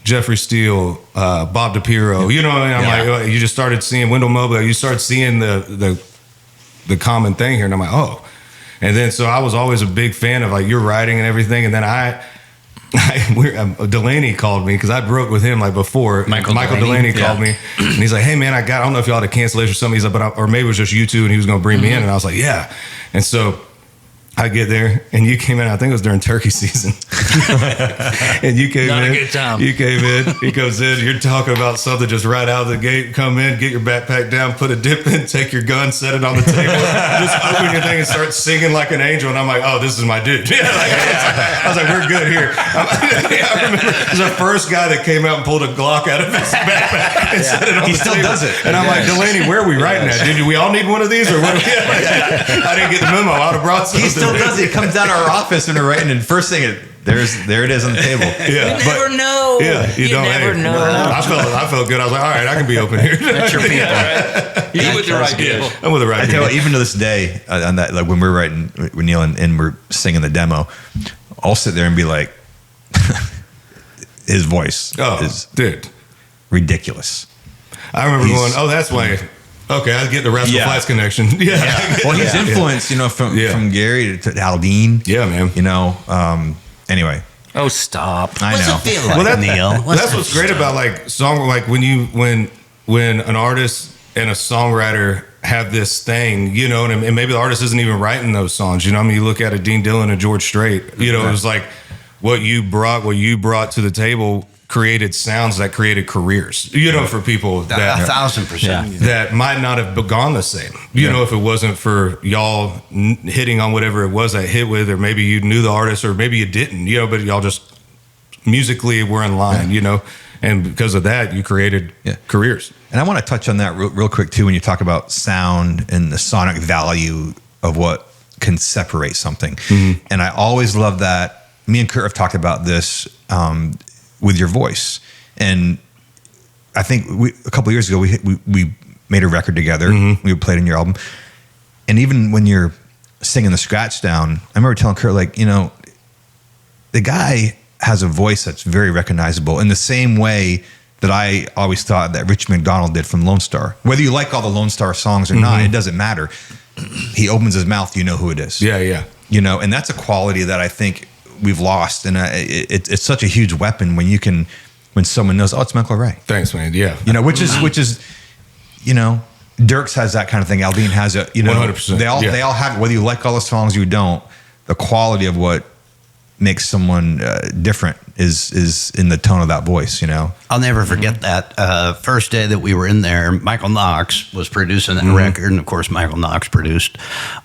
Jeffrey Steele, Bob DePiro, and I'm like, you just started seeing Wendell Mobley, you start seeing the common thing here, and I'm like, oh. And then so I was always a big fan of like your writing and everything, and then Delaney called me because I'd wrote with him like before. Michael Delaney called me, and he's like, hey man, I don't know if y'all had a cancellation or something. He's like, or maybe it was just you two, and he was going to bring me in, and I was like, yeah. And so I get there, and you came in. I think it was during turkey season, and you came Not in. a good time. You came in. He comes in. You're talking about something just right out of the gate. Come in, get your backpack down, put a dip in, take your gun, set it on the table, just open your thing and start singing like an angel. And I'm like, oh, this is my dude. I was like, we're good here. I remember it was the first guy that came out and pulled a Glock out of his backpack and set it on the table. He still does it. And I'm like, Delaney, where are we writing at? Did we all need one of these, or what? I didn't get the memo. I would have brought something. He still does it. He comes down to our office when we're writing, and first thing, there it is on the table. Yeah, you never know. Yeah, you never know. I felt good. I was like, all right, I can be open here. That's your people. Right? You're with the right people. I'm with the right people. I tell you what, even to this day, on that, like when we're writing with Neil and we're singing the demo, I'll sit there and be like, his voice is ridiculous. I remember going, oh, that's why. Okay, I get the Rascal Flatts connection. Yeah. Well, he's influenced, from Gary to Aldine. Yeah, man. Anyway. Oh, stop. I know. What's it feel like, Neil? That's what's great about like song, like when an artist and a songwriter have this thing, and maybe the artist isn't even writing those songs. You look at a Dean Dillon and George Strait. It was like what you brought to the table created sounds that created careers, for people that 1,000%. that might not have gone the same, if it wasn't for y'all hitting on whatever it was that hit with, or maybe you knew the artist, or maybe you didn't, but y'all just musically were in line, and because of that, you created careers. And I want to touch on that real quick too, when you talk about sound and the sonic value of what can separate something. Mm-hmm. And I always love that. Me and Kurt have talked about this, with your voice. And I think a couple of years ago, we made a record together. Mm-hmm. We played in your album. And even when you're singing the scratch down, I remember telling Kurt, like, the guy has a voice that's very recognizable in the same way that I always thought that Rich McDonald did from Lone Star. Whether you like all the Lone Star songs or not, it doesn't matter. He opens his mouth, you know who it is. Yeah. And that's a quality that I think we've lost, and it's such a huge weapon when someone knows, oh, it's Michael Ray. Thanks, man. Yeah, which is, Dirks has that kind of thing. Aldine has it. 100%. They all have it. Whether you like all the songs or you don't, the quality of what makes someone different is in the tone of that voice. I'll never forget that first day that we were in there. Michael Knox was producing that record, and of course Michael Knox produced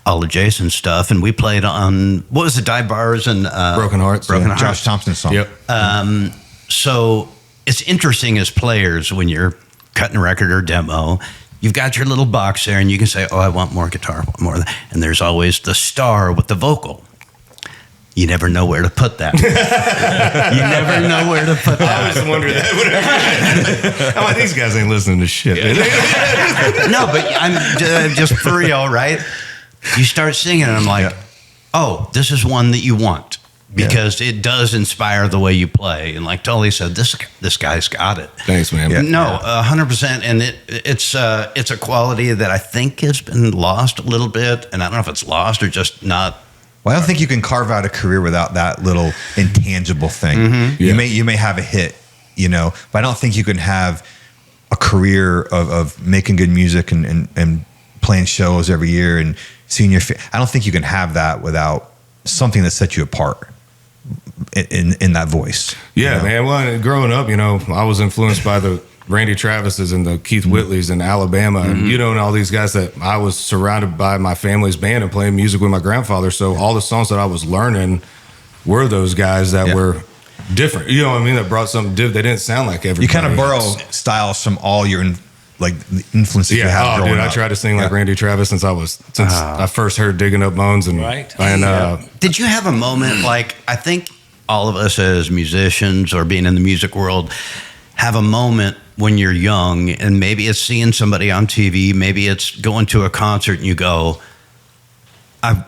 all of Jason's stuff, and we played on, what was it, Dive Bars and Broken Hearts, Josh Thompson's song. Yep. So it's interesting as players when you're cutting a record or demo, you've got your little box there, and you can say, oh, I want more guitar, more, and there's always the star with the vocal. You never know where to put that. You never know where to put that. I always wonder that. I'm like, these guys ain't listening to shit. No, but I'm just for real, right? You start singing, and I'm like, oh, this is one that you want. Because it does inspire the way you play. And like Tully said, this guy's got it. Thanks, man. Yeah. No, 100%. And it's a quality that I think has been lost a little bit. And I don't know if it's lost or just not. Well, I don't think you can carve out a career without that little intangible thing. Mm-hmm. Yeah. You may have a hit, but I don't think you can have a career of making good music and playing shows every year and seeing I don't think you can have that without something that sets you apart in that voice. Yeah, man. Well, growing up, I was influenced by the Randy Travises and the Keith Whitleys in Alabama, and and all these guys that I was surrounded by my family's band and playing music with my grandfather. So all the songs that I was learning were those guys that were different. You know what I mean? That brought something different. They didn't sound like everybody. You kind of borrow else. styles from all your the influences you have. Oh, dude, I tried to sing like Randy Travis since I first heard Digging Up Bones and Did you have a moment like I think all of us as musicians or being in the music world have a moment when you're young and maybe it's seeing somebody on TV, maybe it's going to a concert and you go, I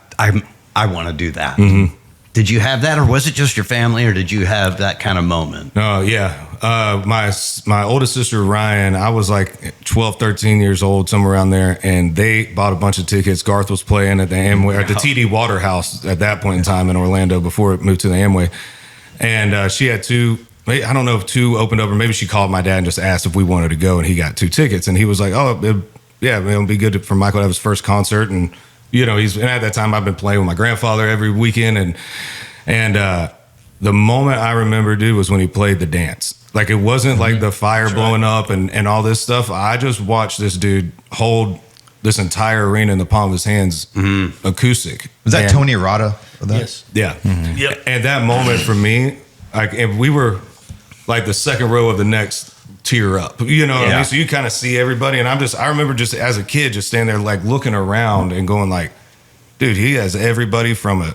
want to do that. Mm-hmm. Did you have that, or was it just your family, or did you have that kind of moment? Oh, yeah. My oldest sister, Ryan, I was like 12, 13 years old, somewhere around there, and they bought a bunch of tickets. Garth was playing at the Amway, at the TD Waterhouse at that point in time in Orlando before it moved to the Amway. And she had two, I don't know if two opened up, or maybe she called my dad and just asked if we wanted to go, and he got 2 tickets. And he was like, it'll be good for Michael to have his first concert. And, and at that time I've been playing with my grandfather every weekend. And the moment I remember, dude, was when he played the dance. Like, it wasn't like the fire blowing up and all this stuff. I just watched this dude hold this entire arena in the palm of his hands, acoustic. Was that Tony Arata? Yes. Yeah. Mm-hmm. Yep. And that moment for me, like, if we were like the second row of the next tier up, what I mean? So you kind of see everybody. And I remember just as a kid, just standing there, like, looking around and going like, dude, he has everybody from a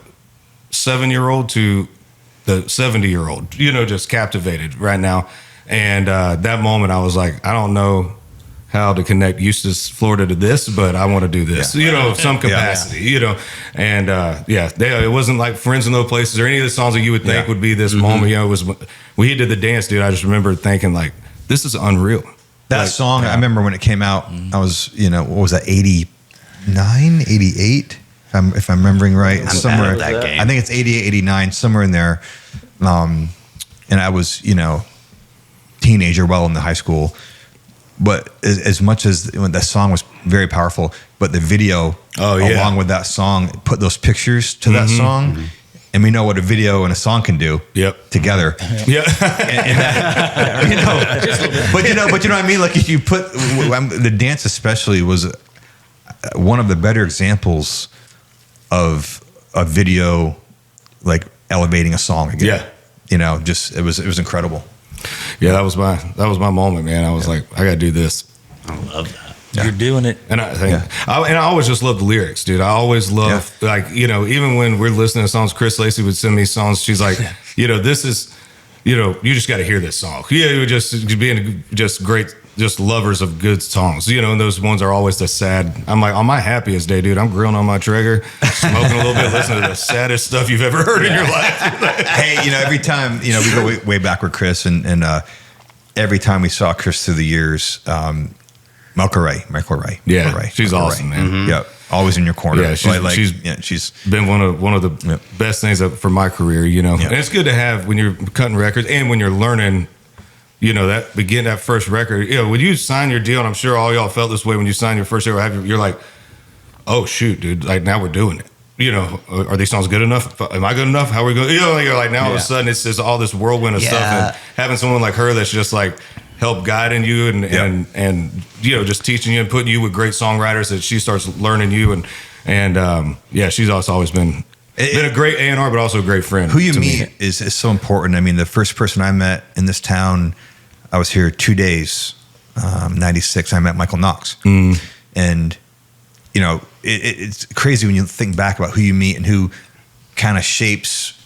7-year-old to the 70-year-old, just captivated right now. And that moment I was like, I don't know how to connect Eustis, Florida to this, but I want to do this, some capacity, And it wasn't like Friends in Low Places or any of the songs that you would think would be this moment. It was when he did the dance, dude. I just remember thinking like, this is unreal. That song, I remember when it came out, I was, what was that, 89, 88? If I'm remembering right. Somewhere, that game. I think it's 88, 89, somewhere in there. And I was, teenager, well into high school. But as much as that song was very powerful, but the video along with that song put those pictures to that song. Mm-hmm. And we know what a video and a song can do together. Yeah. And that, but you know what I mean? Like, if you put the dance especially was one of the better examples of a video, like, elevating a song again. Yeah. It was incredible. Yeah, that was my moment, man. I was like, I gotta do this. I love that. Yeah. You're doing it. And I think, I always just love the lyrics, dude. I always love, like, even when we're listening to songs, Chris Lacy would send me songs. She's like, this is, you just got to hear this song. Yeah, just being just great, just lovers of good songs, and those ones are always the sad. I'm like, on my happiest day, dude, I'm grilling on my Traeger, smoking a little bit, listening to the saddest stuff you've ever heard in your life. Hey, every time, we go way back with Chris, and every time we saw Chris through the years, Michael Ray. Yeah, she's awesome, man. Mm-hmm. Yeah, always in your corner. Yeah, she's been one of the best things for my career. And it's good to have when you're cutting records and when you're learning. That first record. When you sign your deal, and I'm sure all y'all felt this way when you signed your first deal. You're like, oh shoot, dude! Like, now we're doing it. Are these songs good enough? Am I good enough? How are we going? You're like, now all of a sudden it's just all this whirlwind of stuff, and having someone like her that's just like help guiding you and just teaching you and putting you with great songwriters that she starts learning you and she's also always been a great A&R, but also a great friend. Who you meet is so important. I mean, the first person I met in this town, I was here 2 days, 96. I met Michael Knox, and it's crazy when you think back about who you meet and who kind of shapes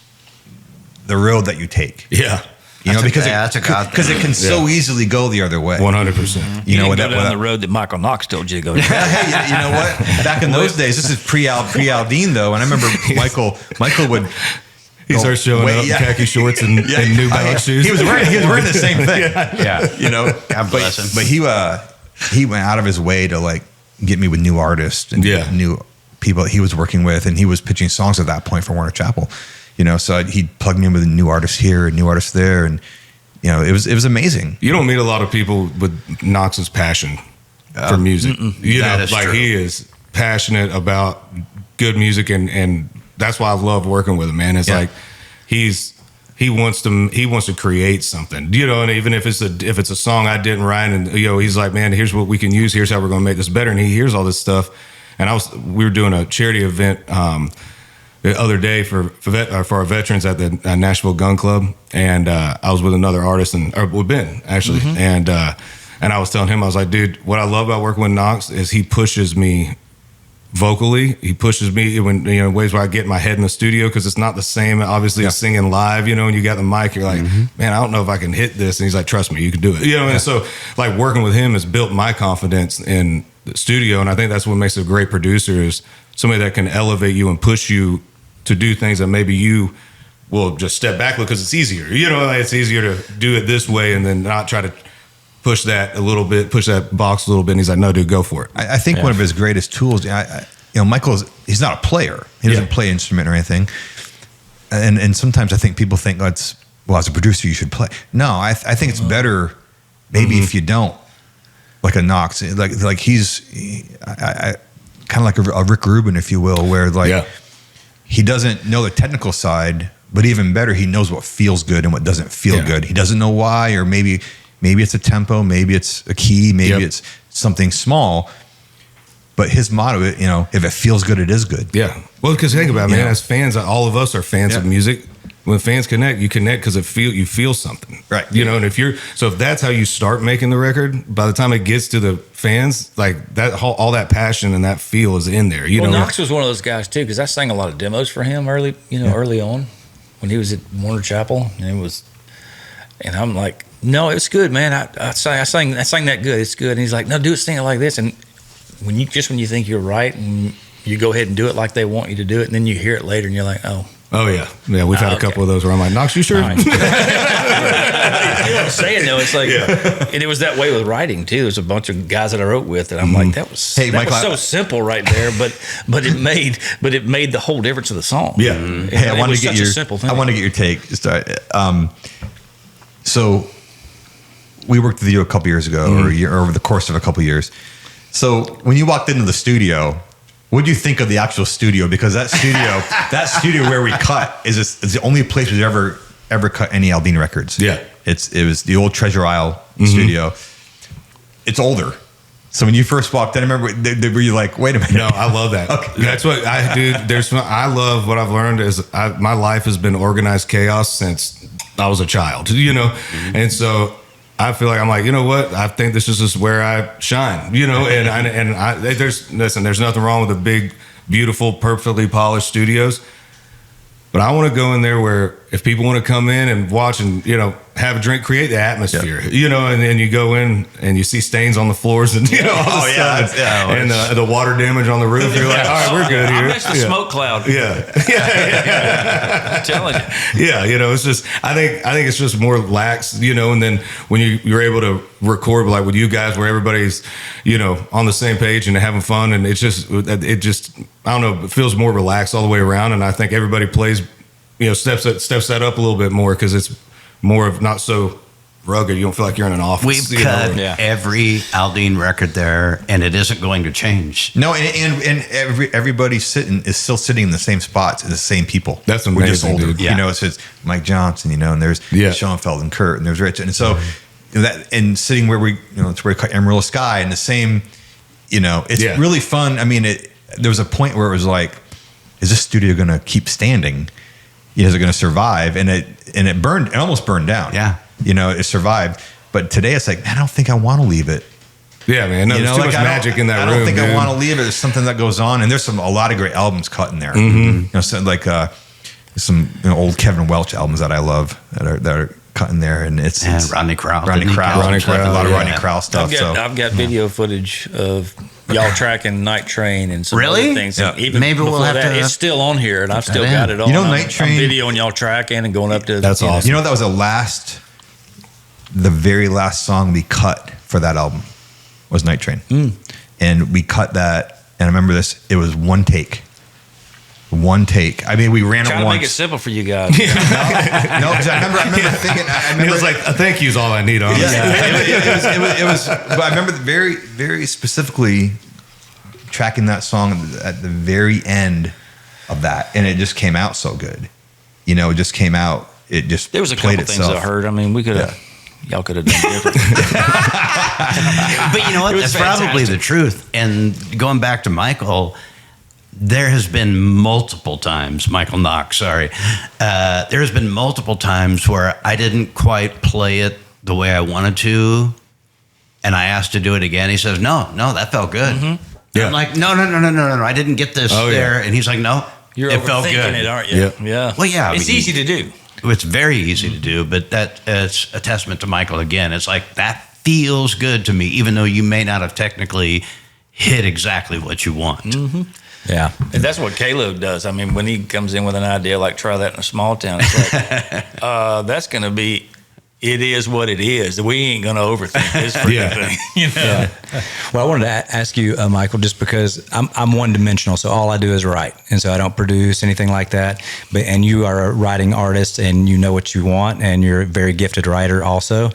the road that you take. Yeah. You know, because it can so Yeah. easily go the other way. 100%. You know, go down the road that Michael Knox told you to go down. Hey, you know what? Back in those days, this is pre-Aldine though, and I remember Michael would. He starts showing up in khaki shorts and New Balance shoes. He was wearing the same thing. Yeah. You know, God bless him. But he went out of his way to like get me with new artists and new people he was working with, and he was pitching songs at that point for Warner Chappell. You know, so he'd plug me in with a new artist here and new artists there, and you know, it was amazing. You don't meet a lot of people with Knox's passion for music. You know, like true. he is passionate about good music, and that's why I love working with him, man. It's like he wants to create something, you know, and even if it's a song I didn't write, and you know, he's like, man, here's what we can use, here's how we're going to make this better, and he hears all this stuff. And we were doing a charity event the other day for our veterans at the Nashville Gun Club, and I was with another artist or with Ben actually, and I was telling him, I was like, dude, what I love about working with Knox is he pushes me vocally. He pushes me when, you know, ways where I get my head in the studio, because it's not the same obviously as singing live, you know, and you got the mic, you're like, man, I don't know if I can hit this, and he's like, trust me, you can do it, you know. And so like working with him has built my confidence in the studio, and I think that's what makes a great producer, is somebody that can elevate you and push you to do things that maybe you will just step back with because it's easier, you know, like it's easier to do it this way and then not try to push that box a little bit. And he's like, no, dude, go for it. I think one of his greatest tools, you know, he's not a player. He doesn't play an instrument or anything. And sometimes I think people think, as a producer, you should play. No, I think it's better maybe if you don't, like a Knox, like he's kind of like a Rick Rubin, if you will, where like he doesn't know the technical side, but even better, he knows what feels good and what doesn't feel good. He doesn't know why, or maybe it's a tempo, maybe it's a key, maybe it's something small. But his motto, you know, if it feels good, it is good. Yeah. Well, because think about it, man, as fans, all of us are fans of music. When fans connect, you connect because you feel something, right? You know, and if that's how you start making the record, by the time it gets to the fans, like that all that passion and that feel is in there. You know, Knox was one of those guys too, because I sang a lot of demos for him early on when he was at Warner Chappell, and I'm like, no, it's good, man. I sang that good, it's good. And he's like, no, sing it like this. And when you think you're right and you go ahead and do it like they want you to do it, and then you hear it later and you're like, oh yeah, we've had a couple of those where I'm like, Knox, you sure? You know what I'm saying though? It's like, and it was that way with writing too. There's a bunch of guys that I wrote with, and I'm like, that was so simple right there, but it made the whole difference of the song. Yeah. Hey, I want to get your take. So we worked with you a couple years ago, or over the course of a couple years. So when you walked into the studio, what do you think of the actual studio? Because that studio where we cut is the only place we've ever cut any Aldine records. Yeah. It was the old Treasure Isle studio. It's older. So when you first walked in, I remember were you like, wait a minute? No, I love that. Okay. That's what I do. I love what I've learned is my life has been organized chaos since I was a child, you know? And so I feel like I'm like, you know what? I think this is just where I shine, you know. And there's nothing wrong with the big, beautiful, perfectly polished studios, but I want to go in there where if people want to come in and watch and, you know, have a drink, create the atmosphere, you know. And then you go in and you see stains on the floors and, you know, all this stuff, and the water damage on the roof. You're like, all right, we're good here. I missed the smoke cloud. Yeah. I'm telling you. Yeah, you know, it's just I think it's just more lax, you know. And then when you're able to record like with you guys, where everybody's, you know, on the same page and having fun, and it just I don't know, it feels more relaxed all the way around. And I think everybody plays, you know, steps that up a little bit more, because it's more of not so rugged. You don't feel like you're in an office. We've cut every Aldine record there, and it isn't going to change. No, and everybody is still sitting in the same spots and the same people. That's amazing. We're just older. Dude. You know, it's Mike Johnson, you know, and there's Schoenfeld and Kurt, and there's Rich, and so that, and sitting where it's where we cut Amarillo Sky, and the same, you know, it's really fun. I mean, there was a point where it was like, is this studio going to keep standing? Is it going to survive? And it burned. It almost burned down. Yeah. You know, it survived. But today it's like, man, I don't think I want to leave it. Yeah, man. No, there's too much magic in that room. I don't think I want to leave it. There's something that goes on, and there's a lot of great albums cut in there. You know, so like some old Kevin Welch albums that I love that are cut in there, and it's Rodney Crowell. A lot of Rodney Crowell stuff. I've got video footage of y'all tracking Night Train and some other things. Yeah. And even Maybe we'll have to. It's still on here, and I've still got it on. Night Train. I'm videoing y'all tracking and going up to. That's awesome. That was the very last song we cut for that album was Night Train, and we cut that. And I remember this. It was one take. I mean, we ran it once. Trying to make it simple for you guys. No, because I remember thinking. It was like a thank you's all I need on this. It was. But I remember very, very specifically tracking that song at the very end of that, and it just came out so good. It just came out. It just there was a played couple things I heard. I mean, we could have. Yeah. Y'all could have done different. But you know what? That's probably the truth. And going back to Michael, there has been multiple times, Michael Knox, sorry. There has been multiple times where I didn't quite play it the way I wanted to, and I asked to do it again. He says, no, that felt good. Mm-hmm. Yeah. I'm like, no, I didn't get this there. And he's like, no, it felt good. It, aren't you? Yeah. Well, yeah. It's easy to do. It's very easy to do, but it's a testament to Michael again. It's like, that feels good to me, even though you may not have technically hit exactly what you want. Mm-hmm. Yeah. And that's what Caleb does. I mean, when he comes in with an idea like try that in a small town, it's like, that's going to be, it is what it is. We ain't going to overthink this freaking thing. Yeah. Well, I wanted to ask you, Michael, just because I'm one-dimensional, so all I do is write, and so I don't produce anything like that. And you are a writing artist, and you know what you want, and you're a very gifted writer also.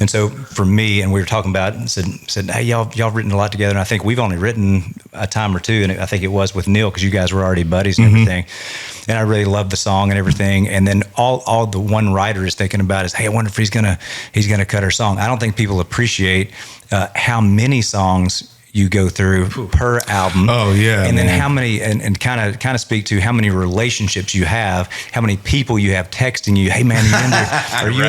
And so for me, and we were talking about it, and said, hey, y'all written a lot together, and I think we've only written a time or two, and I think it was with Neil because you guys were already buddies and everything. And I really love the song and everything. And then all the one writer is thinking about is, hey, I wonder if he's gonna cut our song. I don't think people appreciate how many songs you go through per album. Oh yeah. And then how many and kind of speak to how many relationships you have, how many people you have texting you, hey man, are you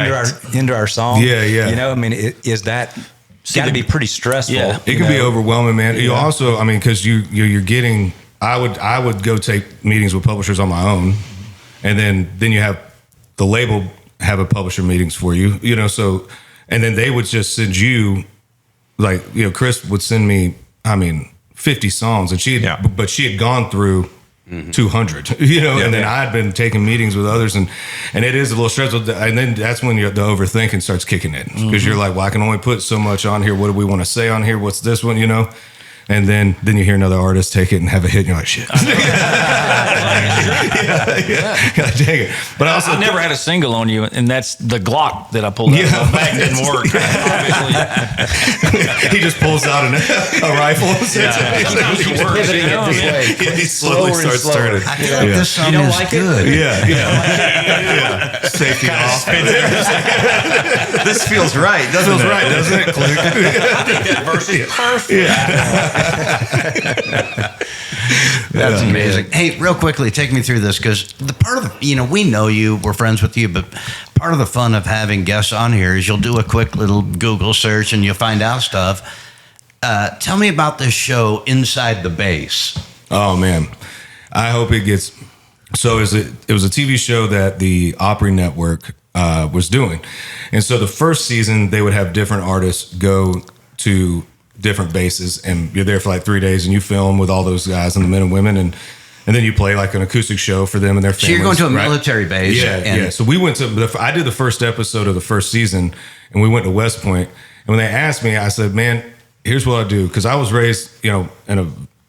into our song? Yeah. I mean, is that got to be pretty stressful? Yeah. It can be overwhelming, man. You also, I mean, because you're getting. I would go take meetings with publishers on my own, and then you have the label have a publisher meetings for you, so, and then they would just send you, like, Chris would send me, 50 songs, and but she had gone through 200, and then I had been taking meetings with others, and it is a little stressful, and then that's when the overthinking starts kicking in, because you're like, well, I can only put so much on here. What do we want to say on here? What's this one, And then you hear another artist take it and have a hit, and you're like, shit. Dang it. But I never had a single on you, and that's the Glock that I pulled out of my bag. Didn't work. He just pulls out a rifle. He slowly starts turning. I feel like this song is good. Yeah. Safety off. This feels right, doesn't it? Click. I think that verse is perfect. That's amazing. Hey, real quickly, take me through this, because the part of we know you, we're friends with you, but part of the fun of having guests on here is you'll do a quick little Google search and you'll find out stuff. Tell me about this show, Inside the Bass. Oh man, I hope it gets. So it was a TV show that the Opry Network was doing, and so the first season they would have different artists go to different bases, and you're there for like 3 days, and you film with all those guys and the men and women, and then you play like an acoustic show for them and their families. So you're going to a military base. Yeah. So we went to. I did the first episode of the first season, and we went to West Point. And when they asked me, I said, "Man, here's what I do," because I was raised,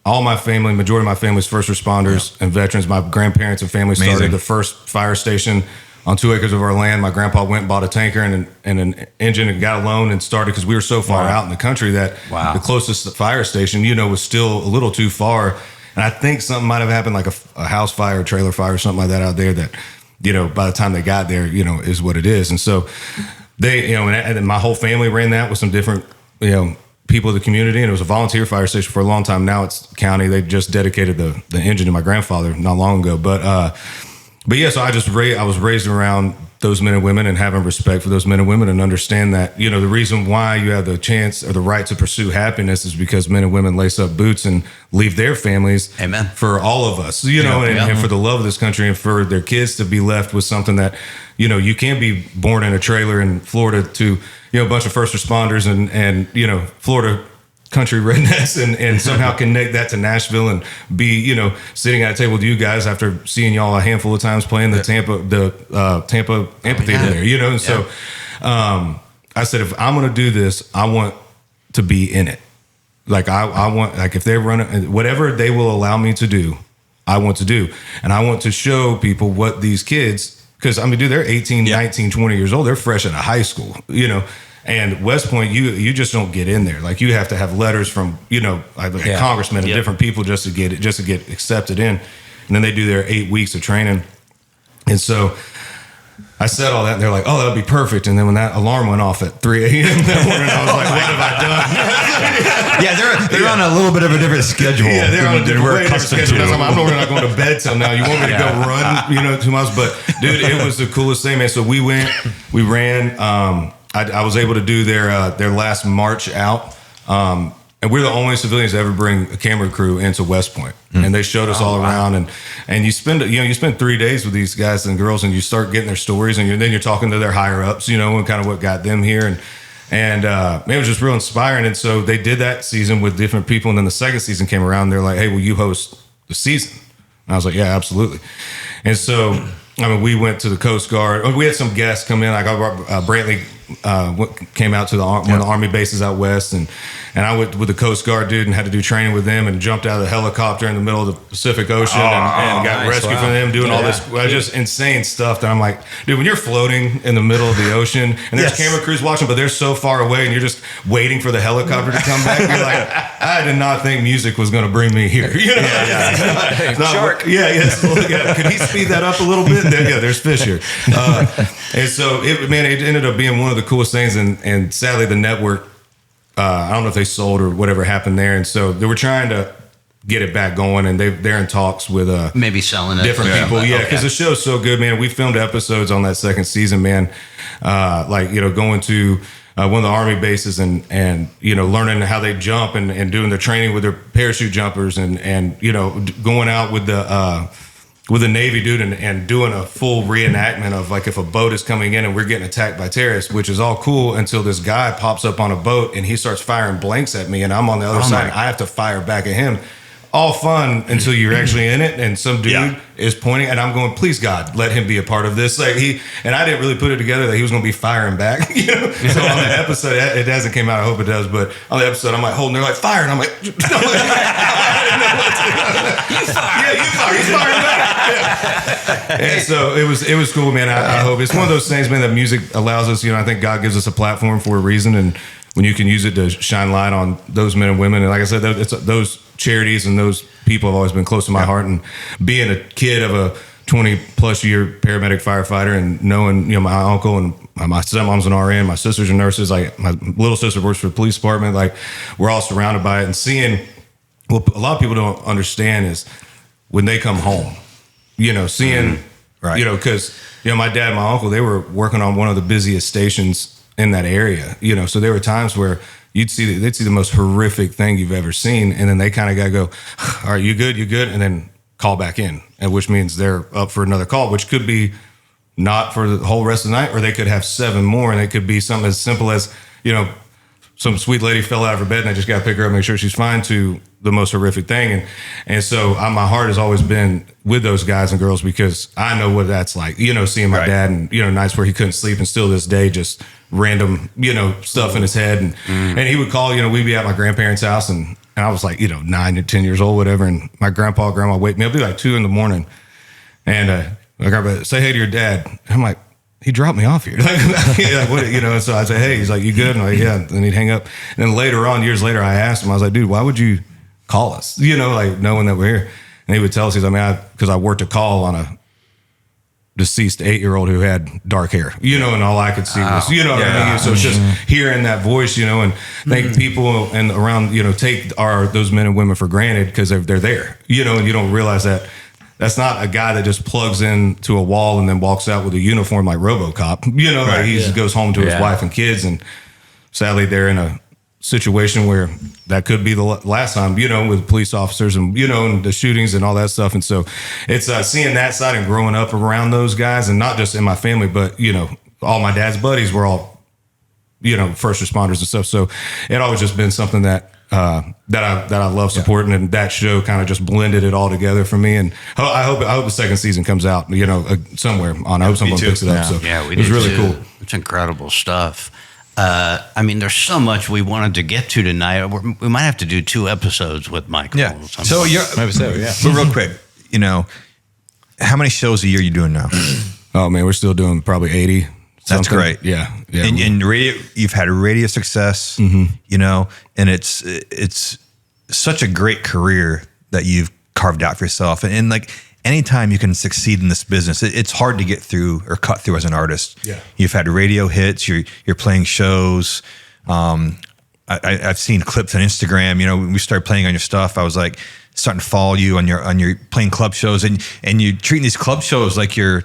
all my family, majority of my family's first responders and veterans. My grandparents and family started the first fire station on 2 acres of our land. My grandpa went and bought a tanker and an engine and got a loan and started, because we were so far out in the country that the closest fire station, was still a little too far. And I think something might have happened, like a house fire, a trailer fire, or something like that out there that, by the time they got there, is what it is. And so they, and my whole family ran that with some different, people of the community. And it was a volunteer fire station for a long time. Now it's county. They just dedicated the engine to my grandfather not long ago. But yeah, so I was raised around those men and women and having respect for those men and women and understand that, you know, the reason why you have the chance or the right to pursue happiness is because men and women lace up boots and leave their families. Amen. For all of us, you know, and for the love of this country and for their kids to be left with something that, you know, you can't be born in a trailer in Florida to, you know, a bunch of first responders and you know, Florida country rednecks and somehow connect that to Nashville and be, you know, sitting at a table with you guys after seeing y'all a handful of times playing the Tampa amphitheater there, you know? And so I said, if I'm going to do this, I want to be in it. Like I want, like if they're running, whatever they will allow me to do, I want to do. And I want to show people what these kids, because I mean, dude, they're 18, 19, 20 years old. They're fresh out of high school, you know? And West Point, you just don't get in there. Like you have to have letters from, you know, congressmen and different people just to get accepted in. And then they do their 8 weeks of training. And so I said all that, and they're like, "Oh, that'll be perfect." And then when that alarm went off at 3 a.m. that morning, I was like, "What have I done?" They're on a little bit of a different schedule. Yeah, they're on a different schedule. I'm normally not going to bed till now. You want me to go run, you know, 2 miles? But dude, it was the coolest thing, man. So we ran. I was able to do their last march out, and we're the only civilians to ever bring a camera crew into West Point, and they showed us all around. And you spend 3 days with these guys and girls, and you start getting their stories, and then you're talking to their higher ups, you know, and kind of what got them here, and it was just real inspiring. And so they did that season with different people, and then the second season came around. They're like, "Hey, will you host the season?" And I was like, "Yeah, absolutely." And so I mean, we went to the Coast Guard. We had some guests come in. Like Brantley came out to one of the Army bases out west, and I went with the Coast Guard dude and had to do training with them and jumped out of the helicopter in the middle of the Pacific Ocean and got rescued from them doing all this just insane stuff that I'm like, dude, when you're floating in the middle of the ocean and there's camera crews watching, but they're so far away and you're just waiting for the helicopter to come back, you're like, I did not think music was going to bring me here. You know? Shark. Could he speed that up a little bit? There's fish here. And so it ended up being one of the coolest things. And sadly, the network, I don't know if they sold or whatever happened there. And so they were trying to get it back going, and they're in talks with maybe selling it, different people. Yeah, because the show's so good, man. We filmed episodes on that second season, man. Going to one of the Army bases and learning how they jump and doing the training with their parachute jumpers and going out with the Navy dude and doing a full reenactment of like if a boat is coming in and we're getting attacked by terrorists, which is all cool until this guy pops up on a boat and he starts firing blanks at me and I'm on the other side and I have to fire back at him. All fun until you're actually in it and some dude is pointing and I'm going, please God, let him be a part of this. Like and I didn't really put it together that he was going to be firing back. So on the episode, it hasn't came out. I hope it does. But on the episode, I'm like holding, they're like fire, and I'm like, you fire. Yeah, you fire. He's firing back. Yeah. And so it was cool, man. I hope it's one of those things, man, that music allows us. I think God gives us a platform for a reason, and when you can use it to shine light on those men and women, and like I said, those charities and those people have always been close to my heart. And being a kid of a 20-plus year paramedic firefighter, and knowing my uncle and my stepmom's an RN, my sisters are nurses, like my little sister works for the police department, like we're all surrounded by it, and seeing what a lot of people don't understand is when they come home, seeing, because my dad and my uncle, they were working on one of the busiest stations in that area, so there were times where they'd see the most horrific thing you've ever seen, and then they kind of got to go, all right, you good, and then call back in, and which means they're up for another call, which could be not for the whole rest of the night, or they could have 7 more, and it could be something as simple as, some sweet lady fell out of her bed and I just got to pick her up, make sure she's fine, to the most horrific thing. And so my heart has always been with those guys and girls because I know what that's like, seeing my dad and, nights where he couldn't sleep and still this day, just random, stuff in his head. And he would call, we'd be at my grandparents' house and I was like, 9 or 10 years old, whatever. And my grandpa, grandma wake me up, it'd be like 2 a.m. And my grandpa say, hey to your dad. And I'm like, he dropped me off here. So I say, hey, he's like, you good? And I'm like, yeah. And he'd hang up. And then later on, years later, I asked him, I was like, dude, why would you call us? Knowing that we're here. And he would tell us, he's like, because I worked a call on a deceased 8-year-old who had dark hair, and all I could see was, what I mean? So it's just hearing that voice, and think people and around, take those men and women for granted because they're there, and you don't realize that that's not a guy that just plugs into a wall and then walks out with a uniform like RoboCop. You know, like he just goes home to his wife and kids, and sadly they're in a situation where that could be the last time, you know, with police officers and, you know, and the shootings and all that stuff. And so it's seeing that side and growing up around those guys, and not just in my family, but, you know, all my dad's buddies were all, you know, first responders and stuff. So it always just been something that I love supporting, and that show kind of just blended it all together for me. And I hope the second season comes out, you know, somewhere on. I hope someone picks it up. So yeah, it was really cool. It's incredible stuff. I mean, there's so much we wanted to get to tonight. We might have to do 2 episodes with Michael. Yeah. So maybe so. Yeah. But real quick, you know, how many shows a year are you doing now? Oh man, we're still doing probably 80. That's great. Yeah. And radio, you've had radio success, you know, and it's such a great career that you've carved out for yourself. And like anytime you can succeed in this business, it's hard to get through or cut through as an artist. Yeah. You've had radio hits. You're playing shows. I've seen clips on Instagram. You know, when we started playing on your stuff, I was like starting to follow you on your playing club shows, and you're treating these club shows like you're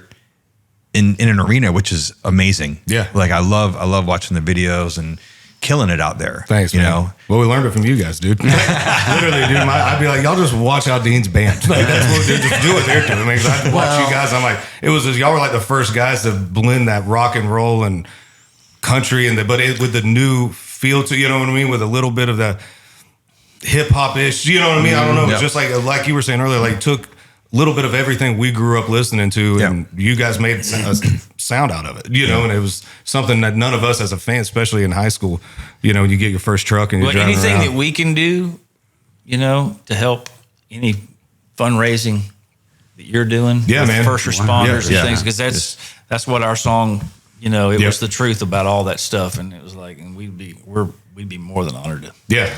in an arena, which is amazing. Yeah. Like I love watching the videos and killing it out there. Thanks, you man. know? Well, we learned it from you guys, dude. Literally, dude. I'd be like, y'all just watch out Dean's band. Like, that's what they just do what they're doing. Like, I have to watch you guys. I'm like, y'all were like the first guys to blend that rock and roll and country, with the new feel to, you know what I mean? With a little bit of the hip hop ish, you know what I mean? I don't know. It's just like you were saying earlier, like took a little bit of everything we grew up listening to, and you guys made a sound out of it, you know, and it was something that none of us as a fan, especially in high school, you know, you get your first truck and you're driving anything around. that we can do, you know, to help any fundraising that you're doing, man. first responders and things, because that's what our song, you know, it was the truth about all that stuff, and it was like, and we'd be more than honored to. It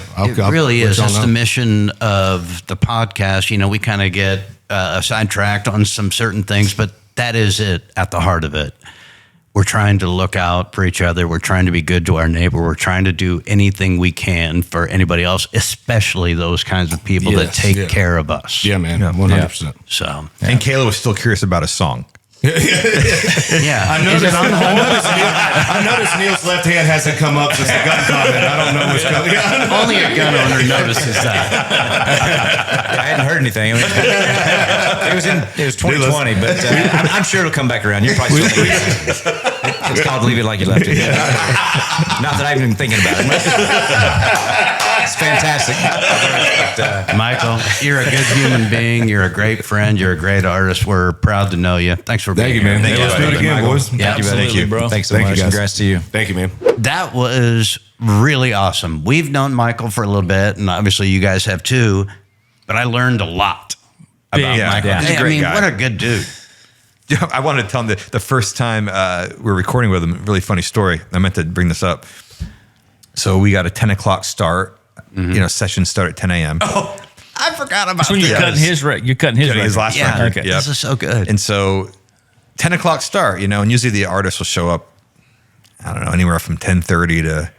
really is. It's the mission of the podcast. You know, we kind of get sidetracked on some certain things, but that is it at the heart of it. We're trying to look out for each other. We're trying to be good to our neighbor. We're trying to do anything we can for anybody else, especially those kinds of people that take care of us. Yeah, man. 100%. So, and Kayla was still curious about a song. yeah. I noticed Neil's left hand hasn't come up since the gun comment. I don't know what's coming. Only a gun owner notices that. I hadn't heard anything. It was 2020, but I'm sure it'll come back around. You're probably still it's called Leave It Like You Left It. Not that I've been thinking about it. It's fantastic. But, Michael, you're a good human being. You're a great friend. You're a great artist. We're proud to know you. Thanks for being here. Man. Thank you, man. Let's do it again, boys. Yeah, Thank you, bro. Thanks so much. Congrats to you. Thank you, man. That was really awesome. We've known Michael for a little bit, and obviously you guys have too, but I learned a lot about Michael. Yeah. He's a great guy. What a good dude. I wanted to tell him the first time we were recording with him, really funny story. I meant to bring this up. So we got a 10 o'clock start. You know, sessions start at 10 a.m. Oh, I forgot about When you're cutting his last record. Yeah, this is so good. And so 10 o'clock start, you know, and usually the artist will show up, I don't know, anywhere from 10:30 to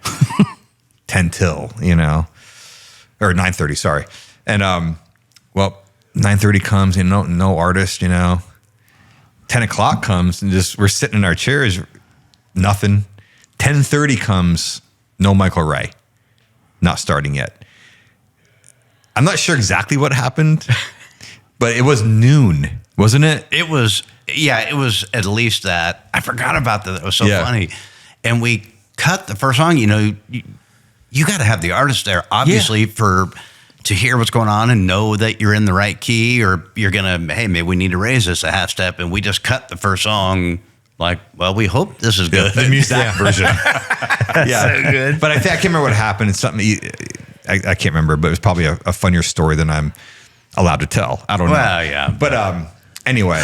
10 till, you know, or 9:30, sorry. And, 9:30 comes, you know, no artist, you know. 10 o'clock comes and we're sitting in our chairs, nothing. 10:30 comes, no Michael Ray, not starting yet. I'm not sure exactly what happened, but it was noon, wasn't it? It was at least that. I forgot about that. It was so funny. And we cut the first song, you know, you got to have the artist there, obviously, to hear what's going on and know that you're in the right key, or you're going to, hey, maybe we need to raise this a half step. And we just cut the first song like, well, we hope this is good. The music version. So good. But I can't remember what happened. It's something I can't remember, but it was probably a funnier story than I'm allowed to tell. I don't know. Well, yeah. But anyway,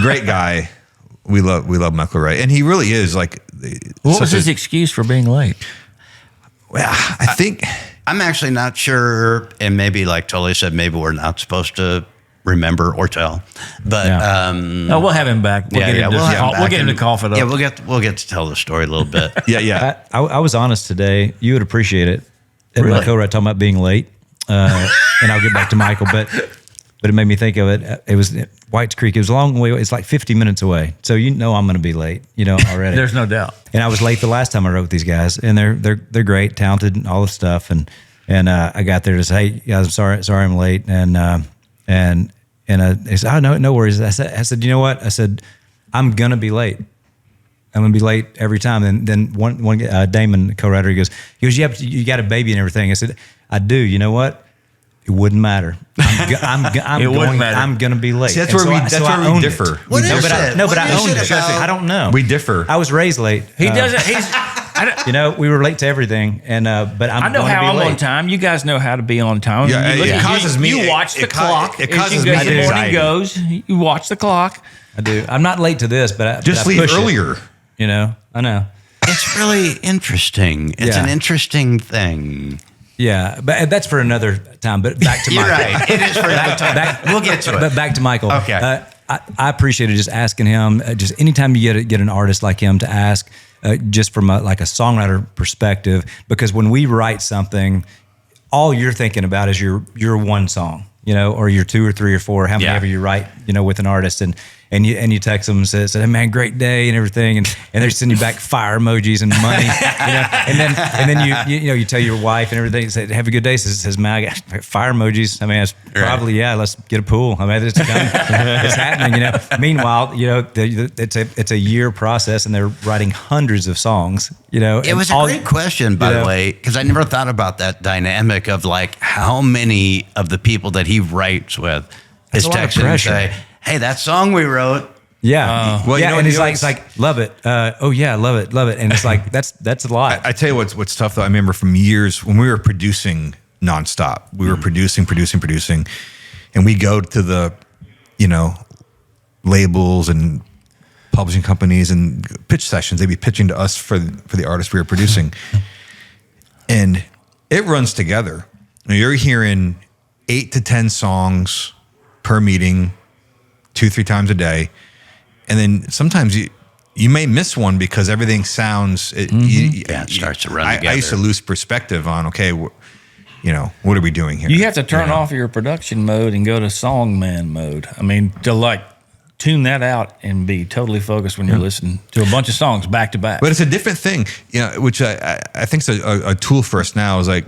great guy. We love Michael Ray, and he really is like. What was his excuse for being late? Well, I think I'm actually not sure, and maybe like Tully said, maybe we're not supposed to remember or tell. But no, we'll have him back. We'll get him to cough it up. Yeah, we'll get to tell the story a little bit. yeah. I was honest today. You would appreciate it. Really? Michael Ray talking about being late, and I'll get back to Michael. But but it made me think of it. It was White's Creek. It was a long way. It's like 50 minutes away. So I'm going to be late, already. There's no doubt. And I was late the last time I wrote with these guys, and they're great, talented, and all this stuff. And I got there to say, hey guys, I'm sorry I'm late. And they said, oh no worries. I said, you know what? I said, I'm gonna be late. I'm gonna be late every time. And then one Damon, the co-writer, he goes, yeah, but you got a baby and everything. I said, I do. You know what? It wouldn't matter. I'm gonna be late. See, that's where we differ. What is it? No, but What I is owned it it. about- I don't know. We differ. I was raised late. He doesn't. He's. We were late to everything, and but I know how I'm on time. You guys know how to be on time. Yeah, it causes me. You watch the clock. It causes me me the morning anxiety. goes. You watch the clock. I do. I'm not late to this, but Just I leave push it. earlier. I know. It's really interesting. It's Yeah. an interesting thing. Yeah, but that's for another time. But back to You're Michael. right. It is for that time. We'll get to it. But back to Michael. Okay. I appreciated just asking him. Just anytime you get an artist like him to ask, just from a songwriter perspective, because when we write something, all you're thinking about is your one song, or your 2 or 3 or 4, how many ever you write, with an artist, and you text them and say, hey man, great day and everything, and they send you back fire emojis and money, and then you tell your wife and everything, say have a good day, says man, I got fire emojis. I mean, it's probably let's get a pool. I mean, it's happening. Meanwhile, it's a year process, and they're writing hundreds of songs. It was a great question, by the way, because I never thought about that dynamic of like how many of the people that he writes with is a lot of texting and pressure. say, hey, that song we wrote. Yeah. And it's like, love it. Oh yeah, love it. And it's like, that's a lot. I tell you what's tough though. I remember from years when we were producing nonstop. We were producing, and we go to the, labels and publishing companies and pitch sessions. They'd be pitching to us for the artists we were producing, and it runs together. You're hearing 8 to 10 songs per meeting, 2-3 times a day, and then sometimes you may miss one because everything sounds. It starts to run together. I used to lose perspective on what are we doing here? You have to turn off your production mode and go to songman mode. I mean, to tune that out and be totally focused when you're listening to a bunch of songs back to back. But it's a different thing, which I think is a tool for us now is like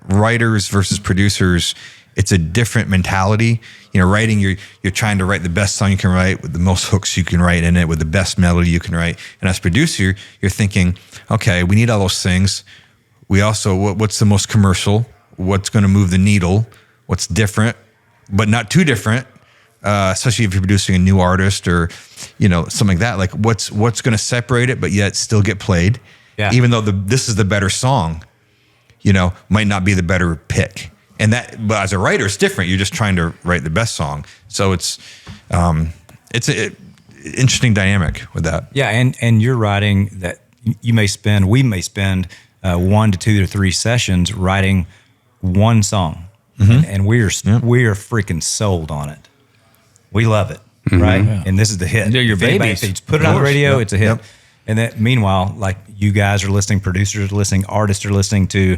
writers versus producers. It's a different mentality. Writing, you're trying to write the best song you can write with the most hooks you can write in it with the best melody you can write. And as producer, you're thinking, okay, we need all those things. We also, what's the most commercial? What's going to move the needle? What's different, but not too different? Especially if you're producing a new artist or, something like that. Like what's going to separate it, but yet still get played. Yeah. Even though this is the better song, might not be the better pick. But as a writer, it's different. You're just trying to write the best song. So it's an interesting dynamic with that. Yeah, and you're writing that we may spend 1 to 2 to 3 sessions writing one song, and we are freaking sold on it. We love it, right? Yeah. And this is the hit. They're your If anybody- babies. if you put it on the radio, it's a hit. Yep. And that meanwhile, like you guys are listening, producers are listening, artists are listening to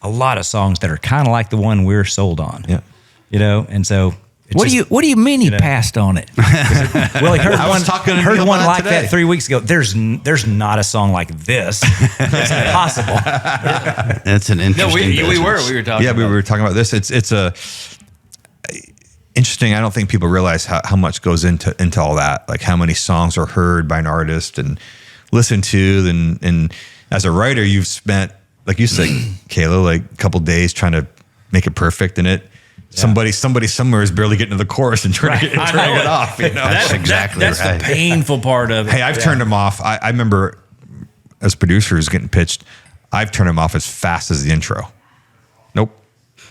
a lot of songs that are kind of like the one we're sold on. Yeah. And so. What do you mean he passed on it? Well, he heard was talking to heard Neil one about it like today. that 3 weeks ago. There's not a song like this. It's impossible. That's an interesting we business. were talking. Yeah, we were talking about this. It's a interesting. I don't think people realize how much goes into all that. Like how many songs are heard by an artist and listened to. And as a writer, you've spent, like you said, Kayla, like a couple days trying to make it perfect. And somebody somewhere is barely getting to the chorus and turning it off. That's exactly that's right. the painful part of it. Hey, I've turned them off. I remember as producers getting pitched, I've turned them off as fast as the intro. Nope,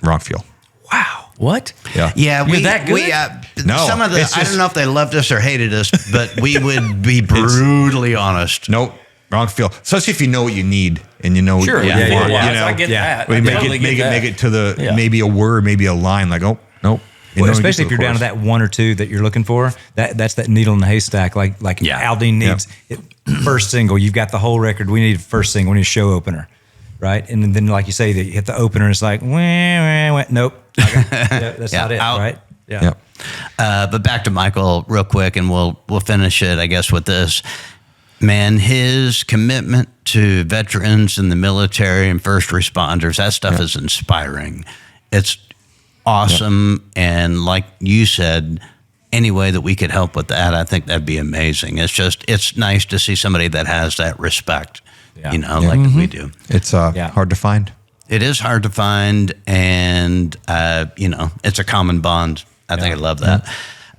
wrong feel. Wow. What? Yeah. Yeah, You're that good? No, some of the it's I just- don't know if they loved us or hated us, but we would be brutally honest. Nope, wrong feel. Especially if you know what you need and you know Sure. what you Yeah. want. Yeah. You know, I get that. We I make totally it get that. make it to the Yeah. maybe a word, maybe a line. Like, oh nope. You Well, know, especially if you you're get down to that 1 or 2 that you're looking for. That's that needle in the haystack. Like Aldine needs first single. You've got the whole record. We need first single. We need a show opener, right? And then like you say, you hit the opener. And it's like, wah, wah, wah. Nope. That's not it, right? Yeah. Yep. But back to Michael real quick, and we'll finish it, I guess, with this. Man, his commitment to veterans in the military and first responders, that stuff is inspiring. It's awesome. And like you said, any way that we could help with that, I think that'd be amazing. It's nice to see somebody that has that respect, like we do. It's hard to find. It is hard to find, and, it's a common bond. I think I love that.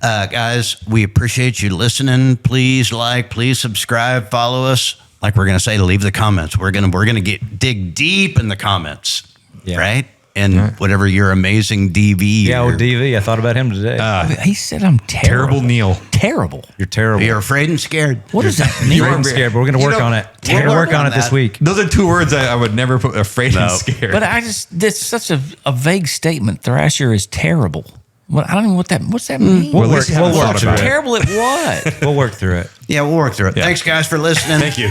Guys, we appreciate you listening. Please please subscribe, follow us. Like we're going to say, leave the comments. We're going to dig deep in the comments, right? And whatever your amazing DV. Yeah, old DV. I thought about him today. He said I'm terrible. Terrible Neil. Terrible. You're terrible. You're afraid and scared. What does that mean? You're scared, but we're going to work on it. We're going to work on it this week. Those are two words I would never put, afraid and scared. But that's such a vague statement. Thrasher is terrible. Well, I don't know what's that mean? We'll work through it. Terrible at what? We'll work through it. Yeah, we'll work through it. Thanks, guys, for listening. Thank you.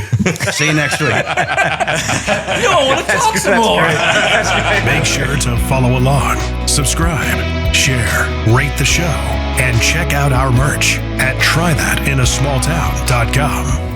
See you next week. You don't want to talk some more. Make sure to follow along, subscribe, share, rate the show, and check out our merch at trythatinasmalltown.com.